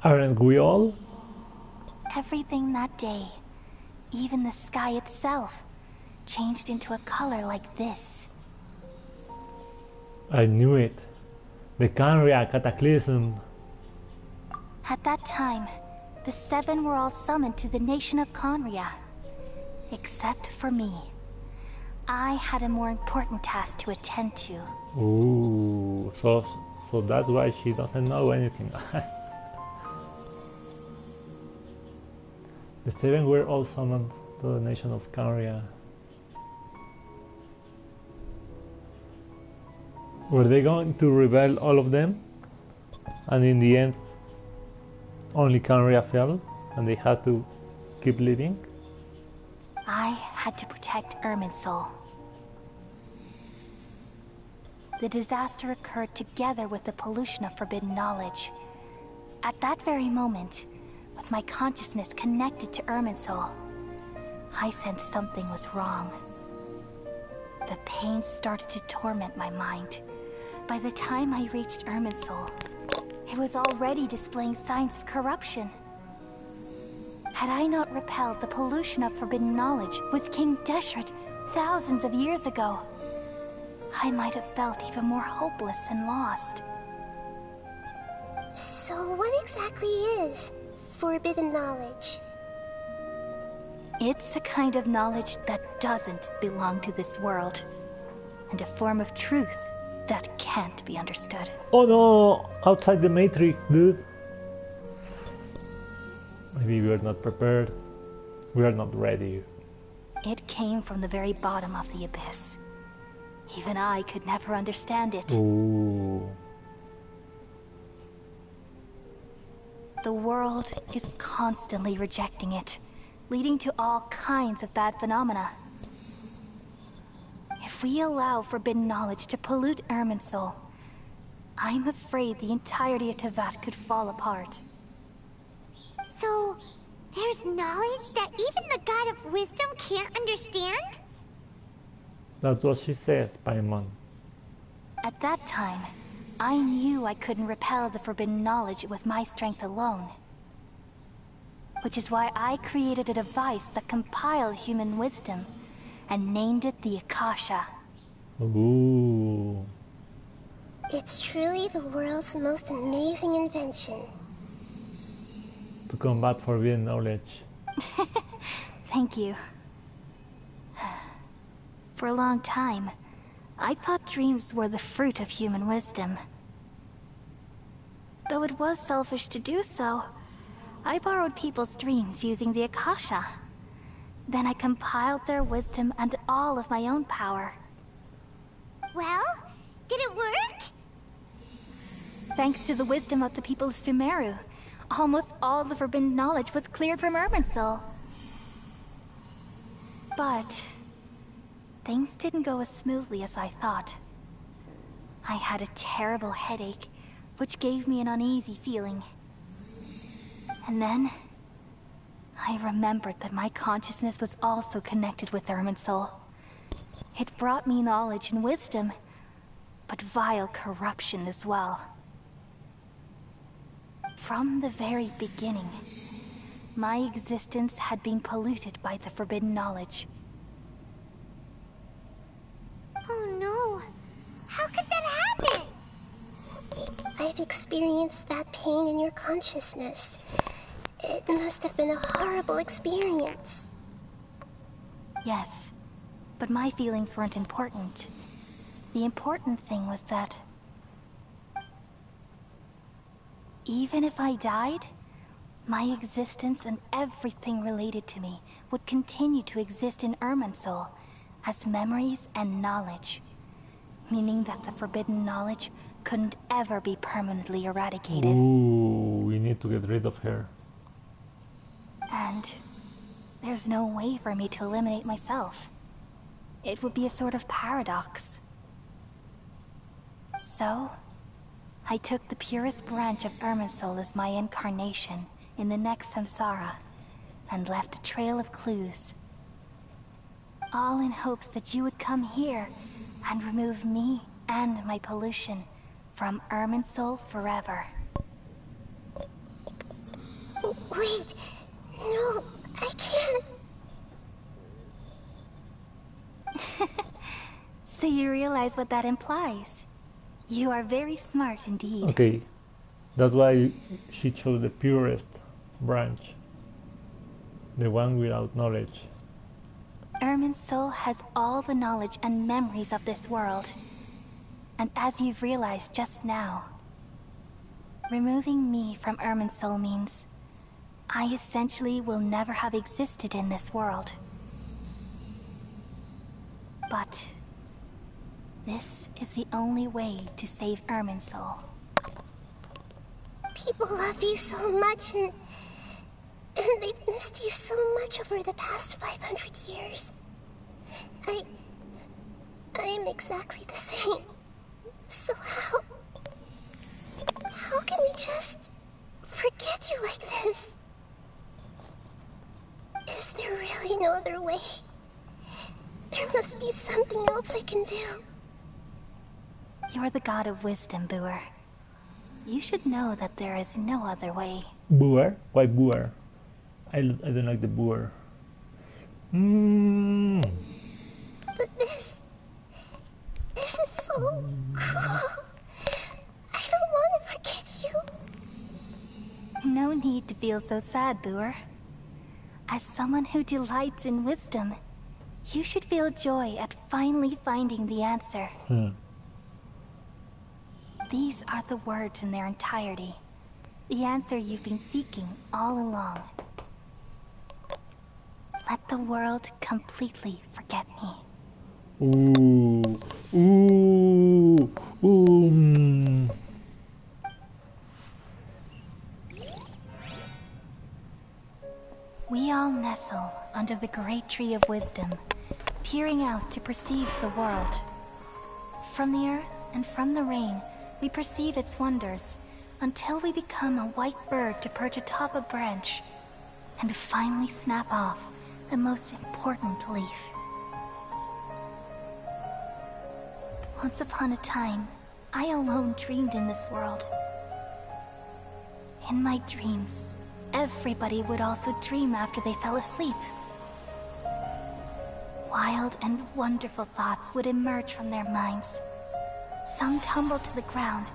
Aren't we all? Everything that day, even the sky itself, changed into a color like this. I knew it. The Canria cataclysm. At that time, the seven were all summoned to the nation of Conria. Except for me. I had a more important task to attend to. Ooh, so that's why she doesn't know anything. The seven were all summoned to the nation of Canria. Were they going to rebel, all of them? And in the end, only Canria fell, and they had to keep living? I had to protect Irminsul. The disaster occurred together with the pollution of forbidden knowledge. At that very moment, with my consciousness connected to Irminsul, I sensed something was wrong. The pain started to torment my mind. By the time I reached Irminsul, it was already displaying signs of corruption. Had I not repelled the pollution of forbidden knowledge with King Deshret thousands of years ago, I might have felt even more hopeless and lost. So what exactly is forbidden knowledge? It's a kind of knowledge that doesn't belong to this world, and a form of truth that can't be understood. Oh no! Outside the Matrix, dude! Maybe we are not prepared. We are not ready. It came from the very bottom of the abyss. Even I could never understand it. Ooh. The world is constantly rejecting it, leading to all kinds of bad phenomena. If we allow forbidden knowledge to pollute Irminsul, I'm afraid the entirety of Tevat could fall apart. So, there's knowledge that even the God of Wisdom can't understand? That's what she said, Paimon. At that time, I knew I couldn't repel the forbidden knowledge with my strength alone. Which is why I created a device that compiled human wisdom and named it the Akasha. Ooh. It's truly the world's most amazing invention. To combat forbidden knowledge. Thank you. For a long time, I thought dreams were the fruit of human wisdom. Though it was selfish to do so, I borrowed people's dreams using the Akasha. Then I compiled their wisdom and all of my own power. Well, did it work? Thanks to the wisdom of the people of Sumeru, almost all the forbidden knowledge was cleared from Irminsul. But things didn't go as smoothly as I thought. I had a terrible headache, which gave me an uneasy feeling. And then I remembered that my consciousness was also connected with Irminsul. It brought me knowledge and wisdom, but vile corruption as well. From the very beginning, my existence had been polluted by the forbidden knowledge. Oh no. How could that happen? I've experienced that pain in your consciousness. It must have been a horrible experience. Yes, but my feelings weren't important. The important thing was that even if I died, my existence and everything related to me would continue to exist in Irminsul as memories and knowledge, meaning that the forbidden knowledge couldn't ever be permanently eradicated. Ooh, we need to get rid of her. And there's no way for me to eliminate myself. It would be a sort of paradox. So, I took the purest branch of Irminsul as my incarnation in the next samsara, and left a trail of clues. All in hopes that you would come here and remove me and my pollution from Irminsul forever. Wait, no, I can't. So you realize what that implies? You are very smart indeed. Okay, that's why she chose the purest branch, the one without knowledge. Irminsul has all the knowledge and memories of this world. And as you've realized just now, removing me from Irminsul means I essentially will never have existed in this world. But this is the only way to save Irminsul. People love you so much, and they've missed you so much over the past 500 years. I am exactly the same. So how can we just forget you like this? Is there really no other way? There must be something else I can do. You're the god of wisdom, Boer. You should know that there is no other way. Boer? Why Boer? I don't like the Boer. But this is so cruel. I don't want to forget you. No need to feel so sad, Boer. As someone who delights in wisdom, you should feel joy at finally finding the answer. These are the words in their entirety. The answer you've been seeking all along. Let the world completely forget me. Ooh, ooh, ooh. We all nestle under the great tree of wisdom, peering out to perceive the world. From the earth and from the rain, we perceive its wonders, until we become a white bird to perch atop a branch, and finally snap off the most important leaf. Once upon a time, I alone dreamed in this world. In my dreams, everybody would also dream after they fell asleep. Wild and wonderful thoughts would emerge from their minds. Some tumbled to the ground,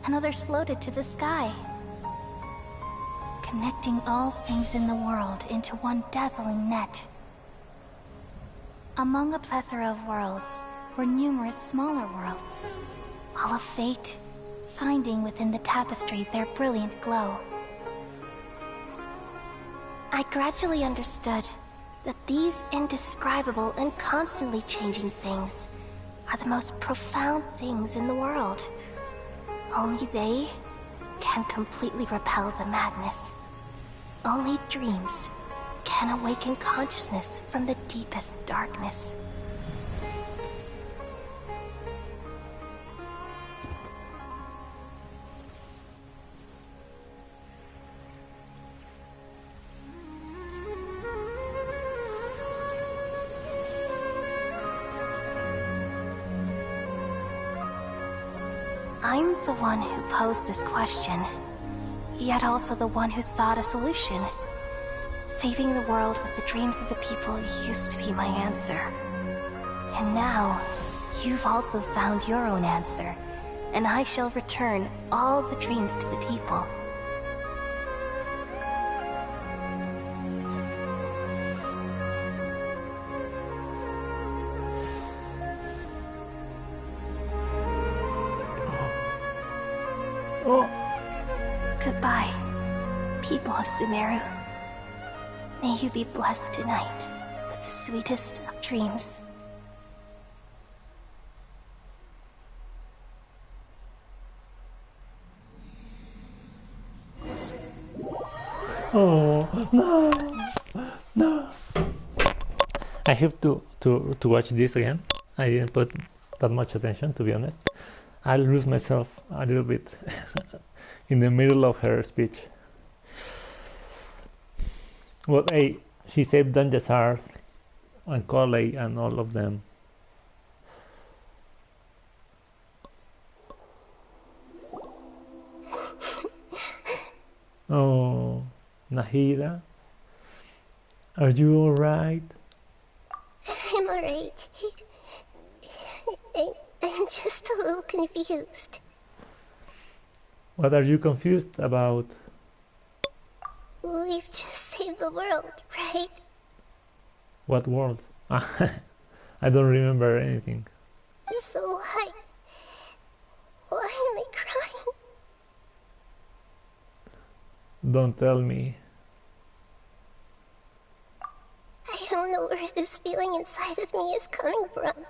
and others floated to the sky, connecting all things in the world into one dazzling net. Among a plethora of worlds were numerous smaller worlds, all of fate, finding within the tapestry their brilliant glow. I gradually understood that these indescribable and constantly changing things are the most profound things in the world. Only they can completely repel the madness. Only dreams can awaken consciousness from the deepest darkness. I'm the one who posed this question, yet also the one who sought a solution. Saving the world with the dreams of the people used to be my answer. And now, you've also found your own answer, and I shall return all the dreams to the people. Oh, Goodbye, people of Sumeru. May you be blessed tonight with the sweetest of dreams. oh, no, no. I have to watch this again. I didn't put that much attention, to be honest. I'll lose myself a little bit in the middle of her speech. Well, hey, she saved Danjasar and Colley and all of them. Oh, Nahida, are you alright? I'm alright. I'm just a little confused. What are you confused about? We've just saved the world, right? What world? I don't remember anything. So why am I crying? Don't tell me. I don't know where this feeling inside of me is coming from.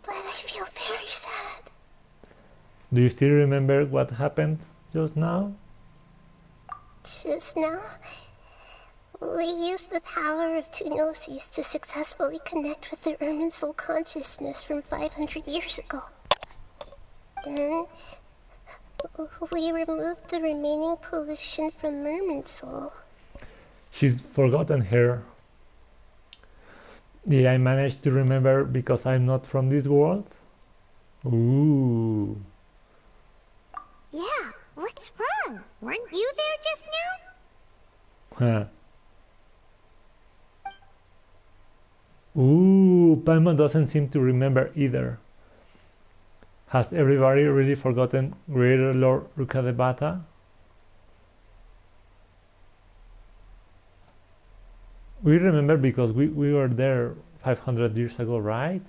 But I feel very sad. Do you still remember what happened just now? Just now, we used the power of two gnosis to successfully connect with the Ermin soul consciousness from 500 years ago. Then, we removed the remaining pollution from Merman soul. She's forgotten her. Did I manage to remember because I'm not from this world? Ooh. Yeah, what's wrong? Weren't you there just now? Huh. Ooh, Paimon doesn't seem to remember either. Has everybody really forgotten Greater Lord Rukadevata? We remember because we were there 500 years ago, right?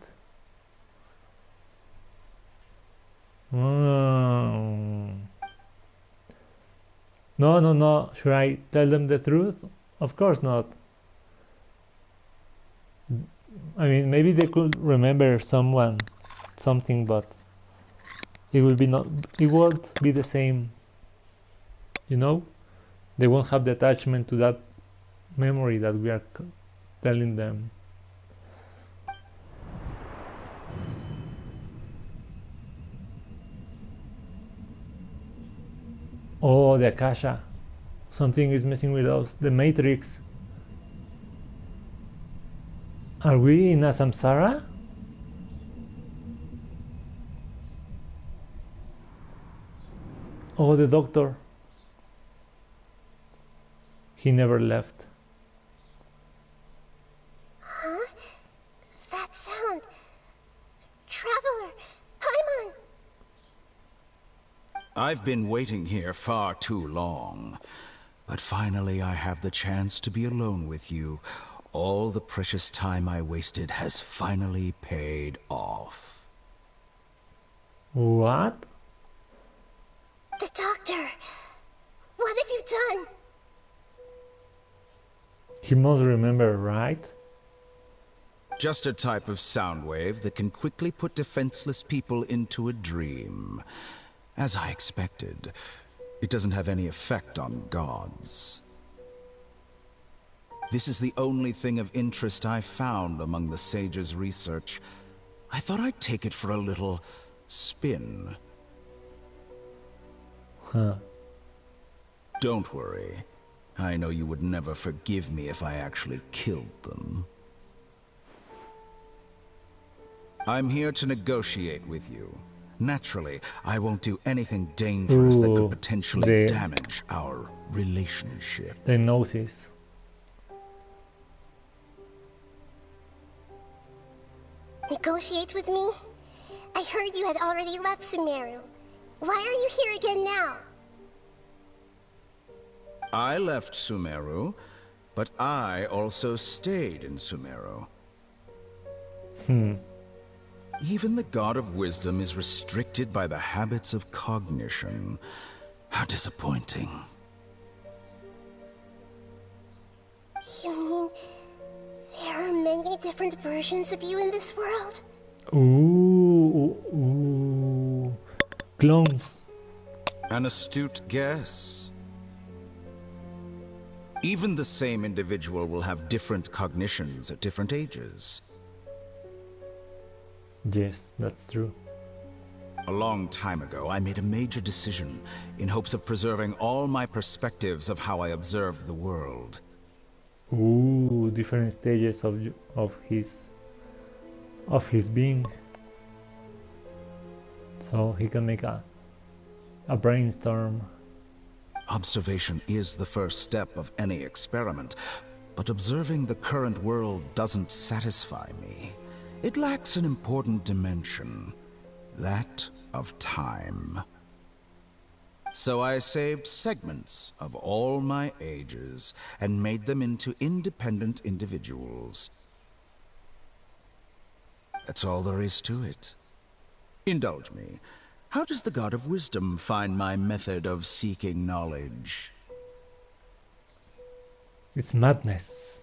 No. Should I tell them the truth? Of course not. I mean, maybe they could remember something, but it won't be the same. You know, they won't have the attachment to that memory that we are telling them. Oh, the Akasha. Something is messing with us. The Matrix. Are we in a samsara? Oh, the doctor. He never left. Huh? That sound. Traveler, Paimon. I've been waiting here far too long. But finally I have the chance to be alone with you. All the precious time I wasted has finally paid off. What? The doctor. What have you done? He must remember, right? Just a type of sound wave that can quickly put defenseless people into a dream. As I expected, it doesn't have any effect on gods. This is the only thing of interest I found among the sage's research. I thought I'd take it for a little spin. Huh. Don't worry. I know you would never forgive me if I actually killed them. I'm here to negotiate with you. Naturally, I won't do anything dangerous that could potentially damage our relationship. The noses. Negotiate with me? I heard you had already left Sumeru. Why are you here again now? I left Sumeru, but I also stayed in Sumeru. Even the God of Wisdom is restricted by the habits of cognition. How disappointing. You mean there are many different versions of you in this world? Ooh. Clones. An astute guess. Even the same individual will have different cognitions at different ages. Yes, that's true. A long time ago, I made a major decision in hopes of preserving all my perspectives of how I observed the world. Ooh, different stages of his being. So he can make a brainstorm. Observation is the first step of any experiment, but observing the current world doesn't satisfy me. It lacks an important dimension, that of time. So I saved segments of all my ages and made them into independent individuals. That's all there is to it. Indulge me. How does the God of Wisdom find my method of seeking knowledge? It's madness.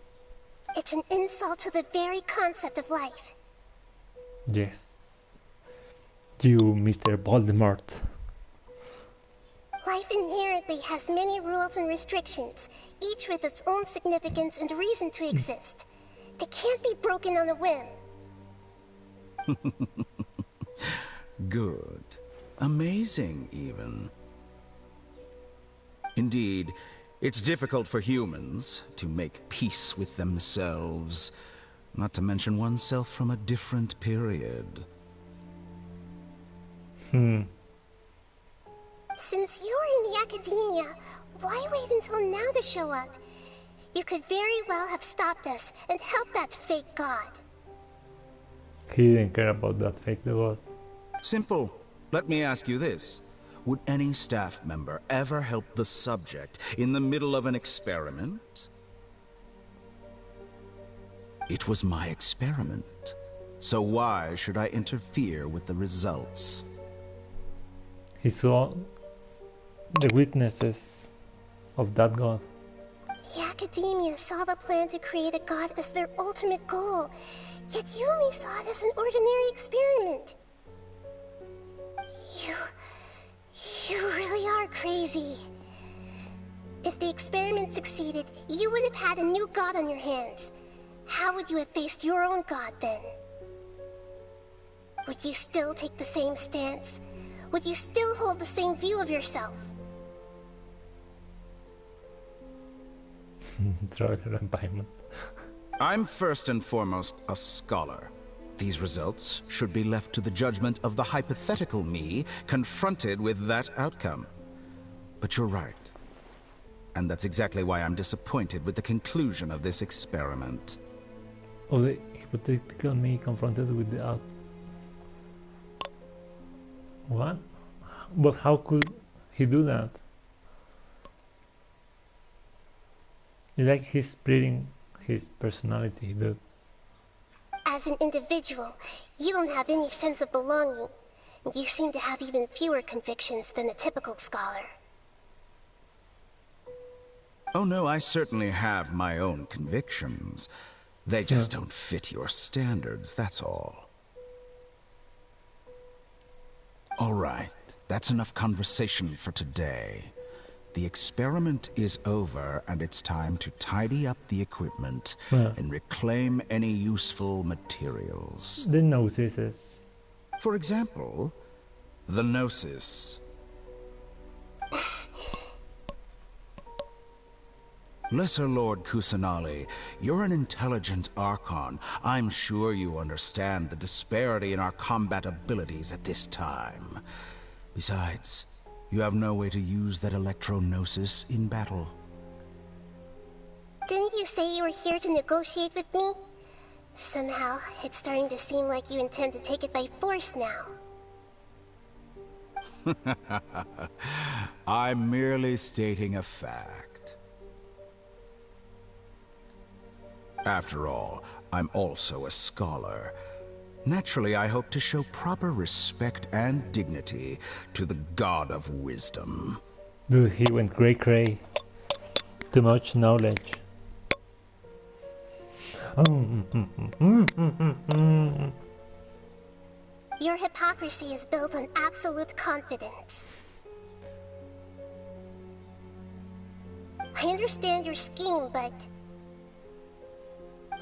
It's an insult to the very concept of life. Yes. You, Mr. Voldemort. Life inherently has many rules and restrictions, each with its own significance and reason to exist. They can't be broken on a whim. Good. Amazing, even. Indeed, it's difficult for humans to make peace with themselves, not to mention oneself from a different period. Since you're in the academia, why wait until now to show up? You could very well have stopped us and helped that fake god. He didn't care about that fake god. Simple. Let me ask you this. Would any staff member ever help the subject in the middle of an experiment? It was my experiment. So why should I interfere with the results? He saw the weaknesses of that god. The academia saw the plan to create a god as their ultimate goal, yet you only saw it as an ordinary experiment. You really are crazy. If the experiment succeeded, you would have had a new god on your hands. How would you have faced your own god then? Would you still take the same stance? Would you still hold the same view of yourself? Traveler and Paimon. I'm first and foremost a scholar. These results should be left to the judgment of the hypothetical me confronted with that outcome. But you're right. And that's exactly why I'm disappointed with the conclusion of this experiment. Oh, the hypothetical me confronted with the what? But how could he do that? It's like he's splitting his personality, dude. As an individual, you don't have any sense of belonging. You seem to have even fewer convictions than a typical scholar. Oh no, I certainly have my own convictions. They just don't fit your standards, that's all. All right, that's enough conversation for today. The experiment is over, and it's time to tidy up the equipment and reclaim any useful materials. The Gnosis. For example, the Gnosis. Lesser Lord Kusanali, you're an intelligent Archon. I'm sure you understand the disparity in our combat abilities at this time. Besides, you have no way to use that electro-gnosis in battle. Didn't you say you were here to negotiate with me? Somehow, it's starting to seem like you intend to take it by force now. I'm merely stating a fact. After all, I'm also a scholar. Naturally, I hope to show proper respect and dignity to the God of Wisdom. Dude, he went cray-cray. Too much knowledge. Your hypocrisy is built on absolute confidence. I understand your scheme, but...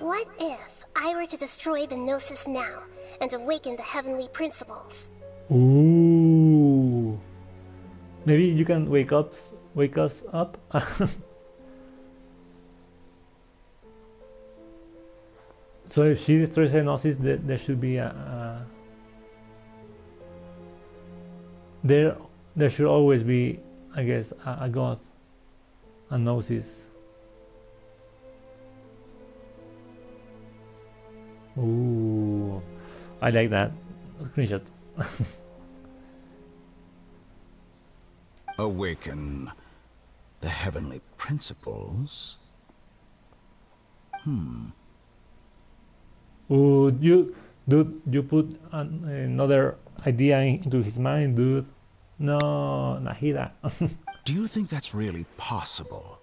what if I were to destroy the Gnosis now and awaken the heavenly principles? Ooh. Maybe you can wake us up. So if she destroys the Gnosis, there should be there should always be, I guess, a god, a Gnosis. Ooh, I like that. Screenshot. Awaken the heavenly principles? Ooh, dude, you put another idea into his mind, dude. No, Nahida. Do you think that's really possible?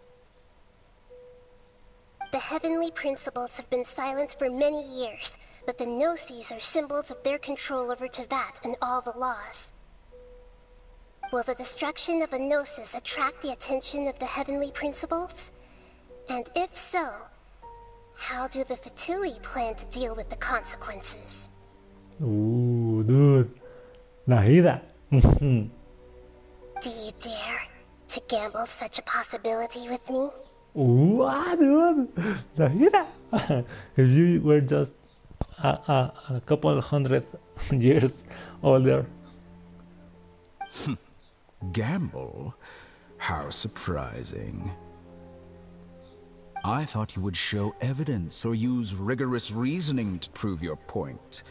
The heavenly principles have been silent for many years, but the Gnosis are symbols of their control over Tevat and all the laws. Will the destruction of a Gnosis attract the attention of the heavenly principles? And if so, how do the Fatui plan to deal with the consequences? Ooh, dude. Nahida. Do you dare to gamble such a possibility with me? Ooh, dude. Nahida. If you were just a couple hundred years older. Gamble? How surprising. I thought you would show evidence or use rigorous reasoning to prove your point.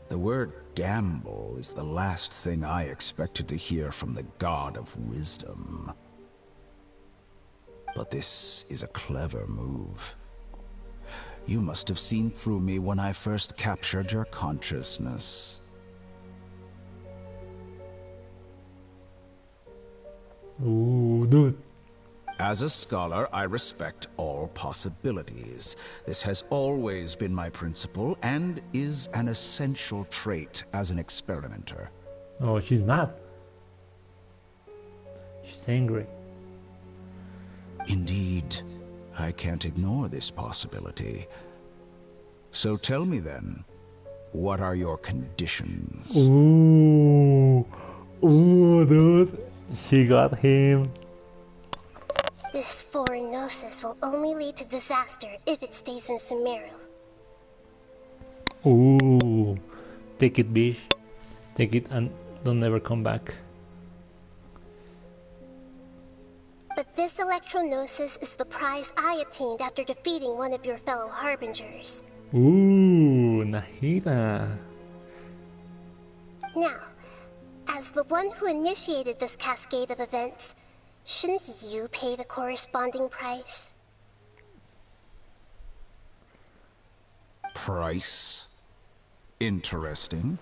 The word gamble is the last thing I expected to hear from the God of Wisdom. But this is a clever move. You must have seen through me when I first captured your consciousness. Ooh, dude. As a scholar, I respect all possibilities. This has always been my principle and is an essential trait as an experimenter. Oh, she's mad. She's angry. Indeed, I can't ignore this possibility. So tell me then, what are your conditions? Ooh, dude. She got him. This foreign Gnosis will only lead to disaster if it stays in Sumeru. Ooh, take it, bitch. Take it and don't ever come back. But this electronosis is the prize I obtained after defeating one of your fellow harbingers. Ooh, Nahida. Now, as the one who initiated this cascade of events, shouldn't you pay the corresponding price? Price? Interesting.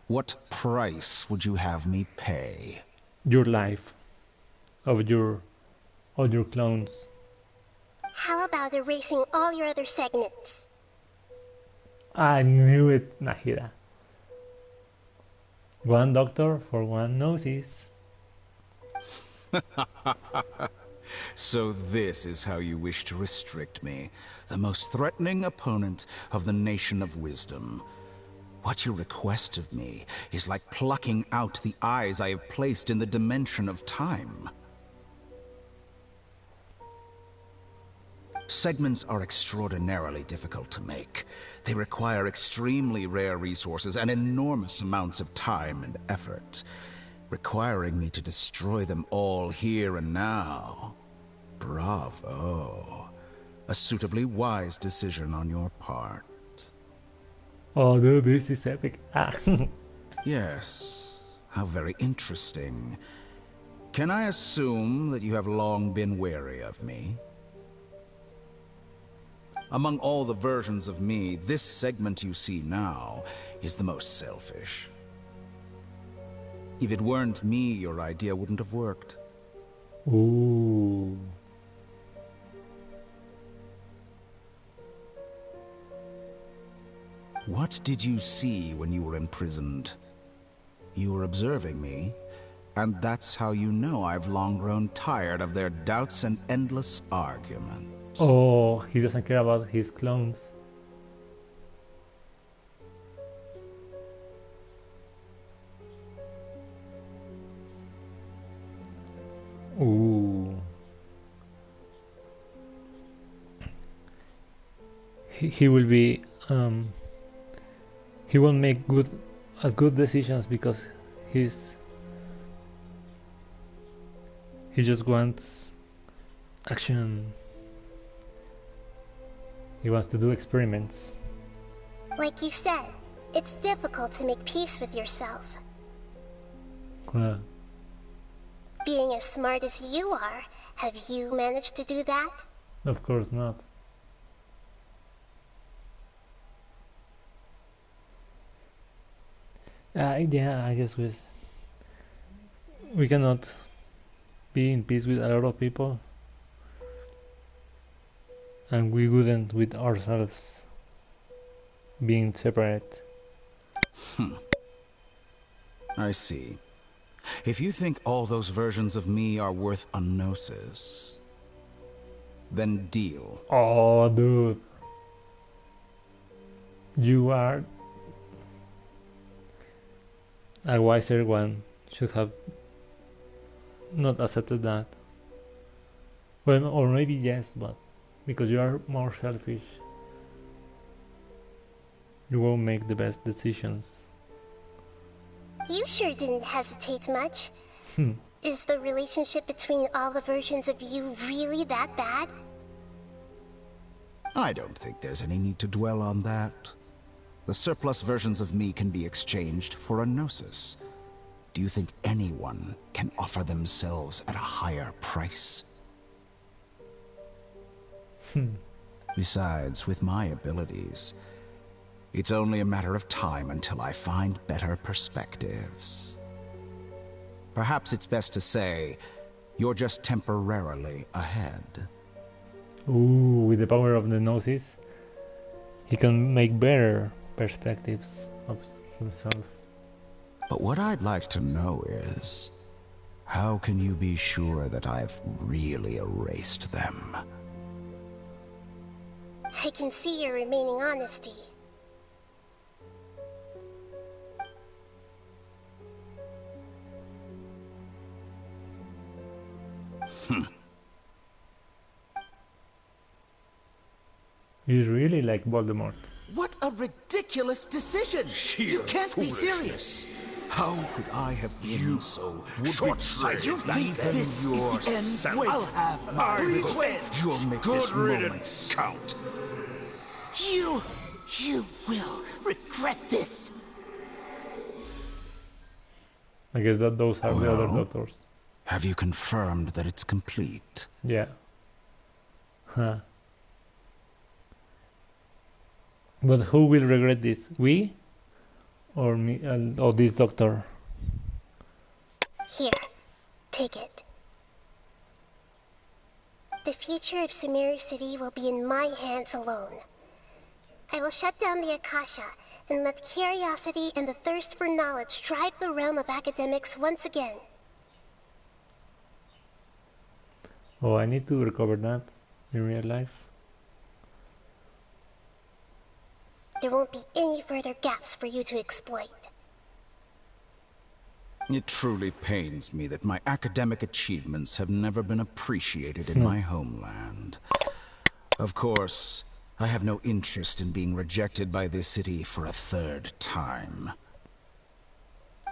What price would you have me pay? Your life. Of your clones. How about erasing all your other segments? I knew it, Nahida. One doctor for one gnosis. So this is how you wish to restrict me, the most threatening opponent of the Nation of Wisdom. What you request of me is like plucking out the eyes I have placed in the dimension of time. Segments are extraordinarily difficult to make. They require extremely rare resources and enormous amounts of time and effort, requiring me to destroy them all here and now. Bravo. A suitably wise decision on your part. Oh, dude, this is epic. Ah. Yes, how very interesting. Can I assume that you have long been wary of me? Among all the versions of me, this segment you see now is the most selfish. If it weren't me, your idea wouldn't have worked. Ooh. What did you see when you were imprisoned? You were observing me, and that's how you know I've long grown tired of their doubts and endless arguments. Oh, he doesn't care about his clones. Ooh. He will be he won't make good decisions because he just wants action. He wants to do experiments. Like you said, it's difficult to make peace with yourself. Being as smart as you are, have you managed to do that? Of course not. Yeah, I guess we cannot be in peace with a lot of people, and we wouldn't with ourselves being separate. I see. If you think all those versions of me are worth a gnosis, then deal. Oh, dude. You are a wiser one. Should have not accepted that. Well, or maybe yes, but because you are more selfish, you won't make the best decisions. You sure didn't hesitate much. Is the relationship between all the versions of you really that bad? I don't think there's any need to dwell on that. The surplus versions of me can be exchanged for a gnosis. Do you think anyone can offer themselves at a higher price? Besides, with my abilities, it's only a matter of time until I find better perspectives. Perhaps it's best to say, you're just temporarily ahead. Ooh, with the power of the gnosis, he can make better perspectives of himself. But what I'd like to know is, how can you be sure that I've really erased them? I can see your remaining honesty. He's really like Voldemort. What a ridiculous decision! Sheer You can't be foolishness. serious. How could I have been so short-sighted? You think this is the end? Wait, I'll have my revenge. You'll make this moment count. You will regret this. I guess that those are the other Well, doctors. Have you confirmed that it's complete? Yeah. Huh. But who will regret this? We? Or me? Or this doctor? Here, take it. The future of Sumeru City will be in my hands alone. I will shut down the Akasha and let curiosity and the thirst for knowledge drive the realm of academics once again. Oh, I need to recover that in real life. There won't be any further gaps for you to exploit. It truly pains me that my academic achievements have never been appreciated in my homeland. Of course, I have no interest in being rejected by this city for a third time.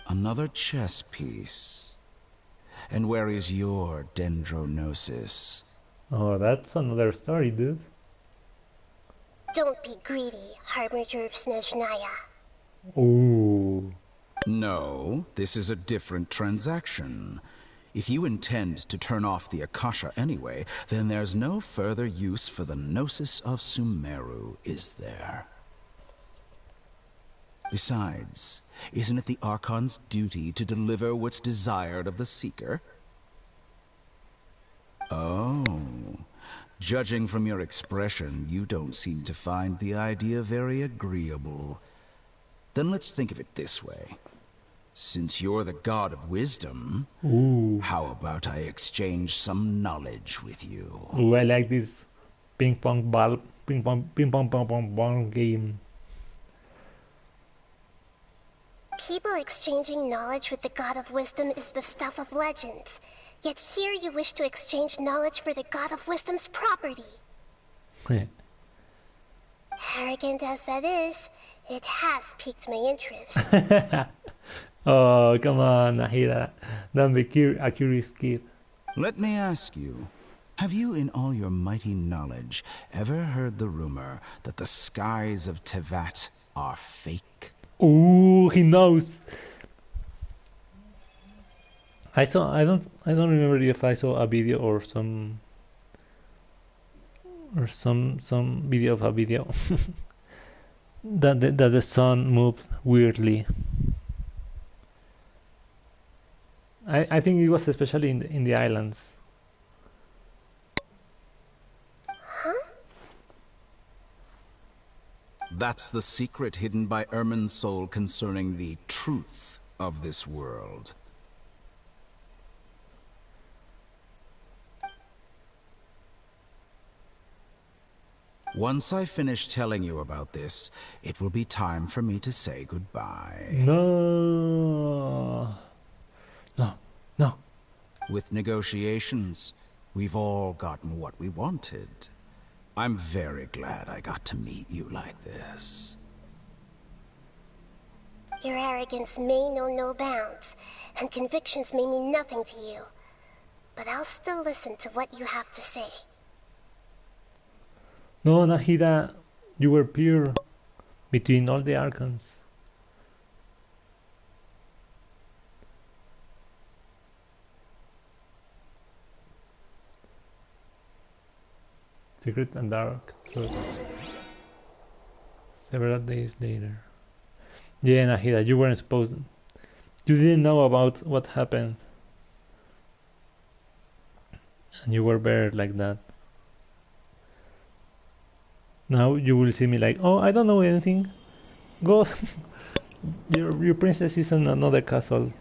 Another chess piece. And where is your dendronosis? Oh, that's another story, dude. Don't be greedy, Harbinger of Snezhnaya. Ooh. No, this is a different transaction. If you intend to turn off the Akasha anyway, then there's no further use for the Gnosis of Sumeru, is there? Besides, isn't it the Archon's duty to deliver what's desired of the Seeker? Oh, judging from your expression, you don't seem to find the idea very agreeable. Then let's think of it this way. Since you're the god of wisdom, how about I exchange some knowledge with you? Ooh, I like this ping pong ball game. People exchanging knowledge with the God of Wisdom is the stuff of legends. Yet here you wish to exchange knowledge for the God of Wisdom's property. Arrogant as that is, it has piqued my interest. Oh, come on, Nahida. Don't be a curious kid. Let me ask you, have you in all your mighty knowledge ever heard the rumor that the skies of Tevat are fake? Ooh, he knows. I don't remember if I saw a video or some video of a video that the sun moved weirdly. I think it was especially in the islands. Huh? That's the secret hidden by Ermin's soul concerning the truth of this world. Once I finish telling you about this, it will be time for me to say goodbye. No. With negotiations, we've all gotten what we wanted. I'm very glad I got to meet you like this. Your arrogance may know no bounds, and convictions may mean nothing to you. But I'll still listen to what you have to say. No, Nahida, you were pure between all the Archons. Secret and dark truth. Several days later. Yeah, Nahida, you weren't supposed. You didn't know about what happened. And you were buried like that. Now you will see me like, oh, I don't know anything. Go. Your princess is in another castle.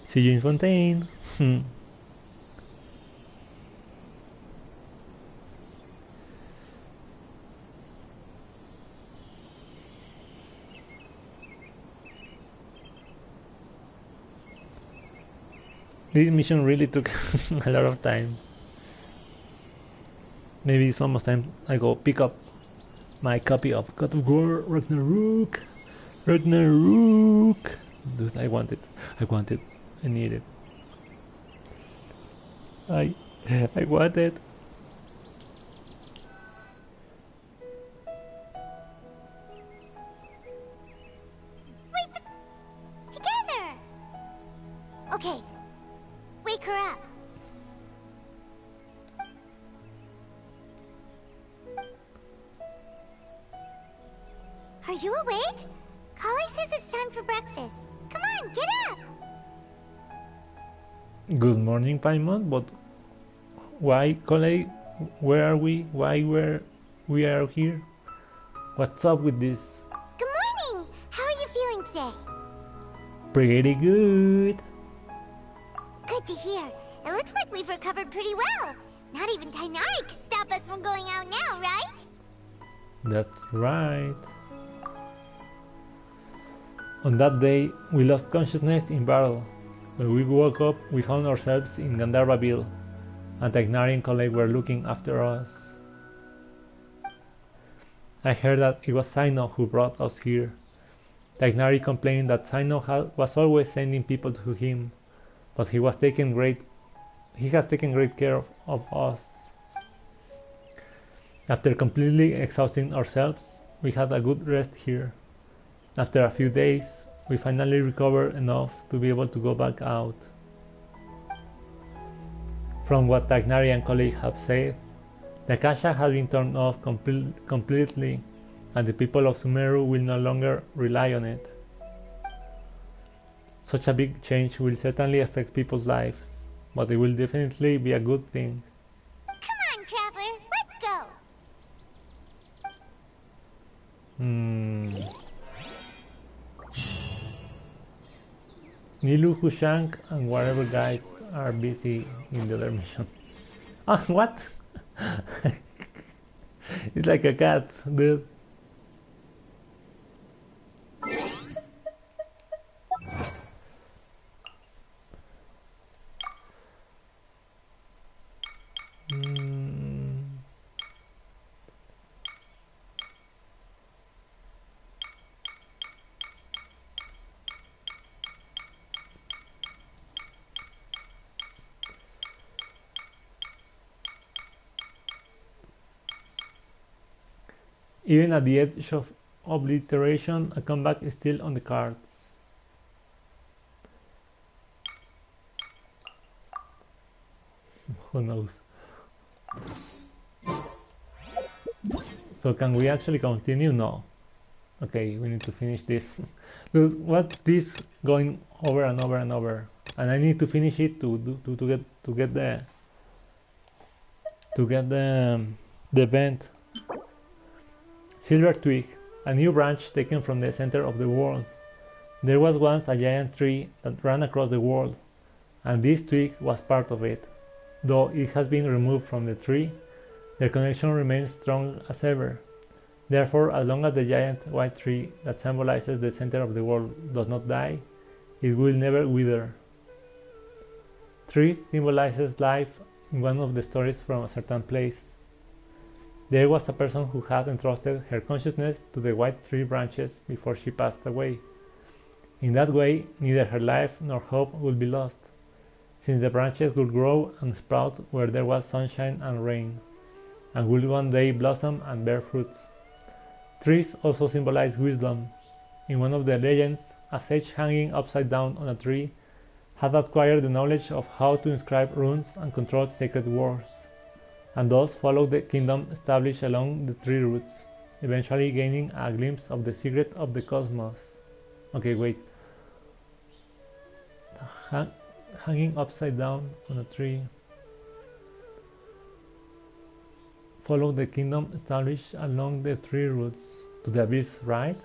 See you in Fontaine. This mission really took a lot of time. Maybe it's almost time I go pick up my copy of God of War Ragnarok. Dude, I want it. I want it. I need it. I want it. Together! Okay. Wake her up. Are you awake? Kali says it's time for breakfast. Come on, get up! Good morning, Paimon, but why, Coley? Where are we? Why we are here? What's up with this? Good morning! How are you feeling today? Pretty good. Good to hear. It looks like we've recovered pretty well. Not even Tainari could stop us from going out now, right? That's right. On that day, we lost consciousness in battle. When we woke up, we found ourselves in Gandharvaville, and Tainari and Coley were looking after us. I heard that it was Sino who brought us here. Tainari complained that Sino was always sending people to him, but he has taken great care of us. After completely exhausting ourselves, we had a good rest here. After a few days, we finally recovered enough to be able to go back out. From what Tainari and colleagues have said, the Akasha has been turned off completely, and the people of Sumeru will no longer rely on it. Such a big change will certainly affect people's lives, but it will definitely be a good thing. Come on, Traveler, let's go! Nilu, Hushank, and whatever guys are busy in the other mission. Ah, what? It's like a cat, dude. Even at the edge of obliteration, a comeback is still on the cards. Who knows? So can we actually continue? No. Okay, we need to finish this. Dude, what's this going over and over and over? And I need to finish it to get the event. Silver Twig, a new branch taken from the center of the world. There was once a giant tree that ran across the world, and this twig was part of it. Though it has been removed from the tree, their connection remains strong as ever. Therefore, as long as the giant white tree that symbolizes the center of the world does not die, it will never wither. Trees symbolizes life in one of the stories from a certain place. There was a person who had entrusted her consciousness to the white tree branches before she passed away. In that way, neither her life nor hope would be lost, since the branches would grow and sprout where there was sunshine and rain, and would one day blossom and bear fruits. Trees also symbolize wisdom. In one of the legends, a sage hanging upside down on a tree had acquired the knowledge of how to inscribe runes and control sacred words, and thus followed the kingdom established along the tree roots, eventually gaining a glimpse of the secret of the cosmos. Okay, wait. Hanging upside down on a tree. Follow the kingdom established along the tree roots to the abyss, right?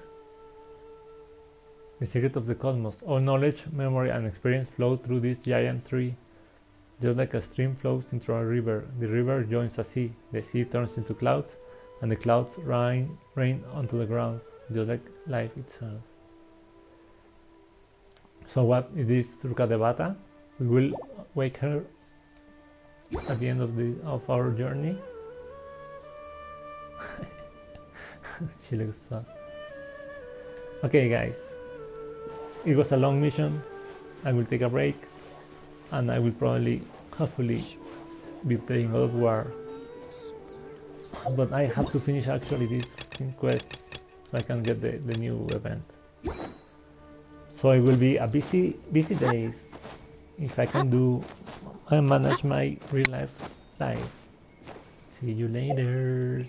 The secret of the cosmos. All knowledge, memory, and experience flow through this giant tree. Just like a stream flows into a river, the river joins a sea, the sea turns into clouds, and the clouds rain onto the ground, just like life itself. So what is this Rukadevata? We will wake her at the end of our journey. She looks sad. Okay, guys. it was a long mission. I will take a break, and I will probably, hopefully, be playing God of War. But I have to finish actually these quests so I can get the new event. So it will be a busy days if I can do and manage my real life. See you later.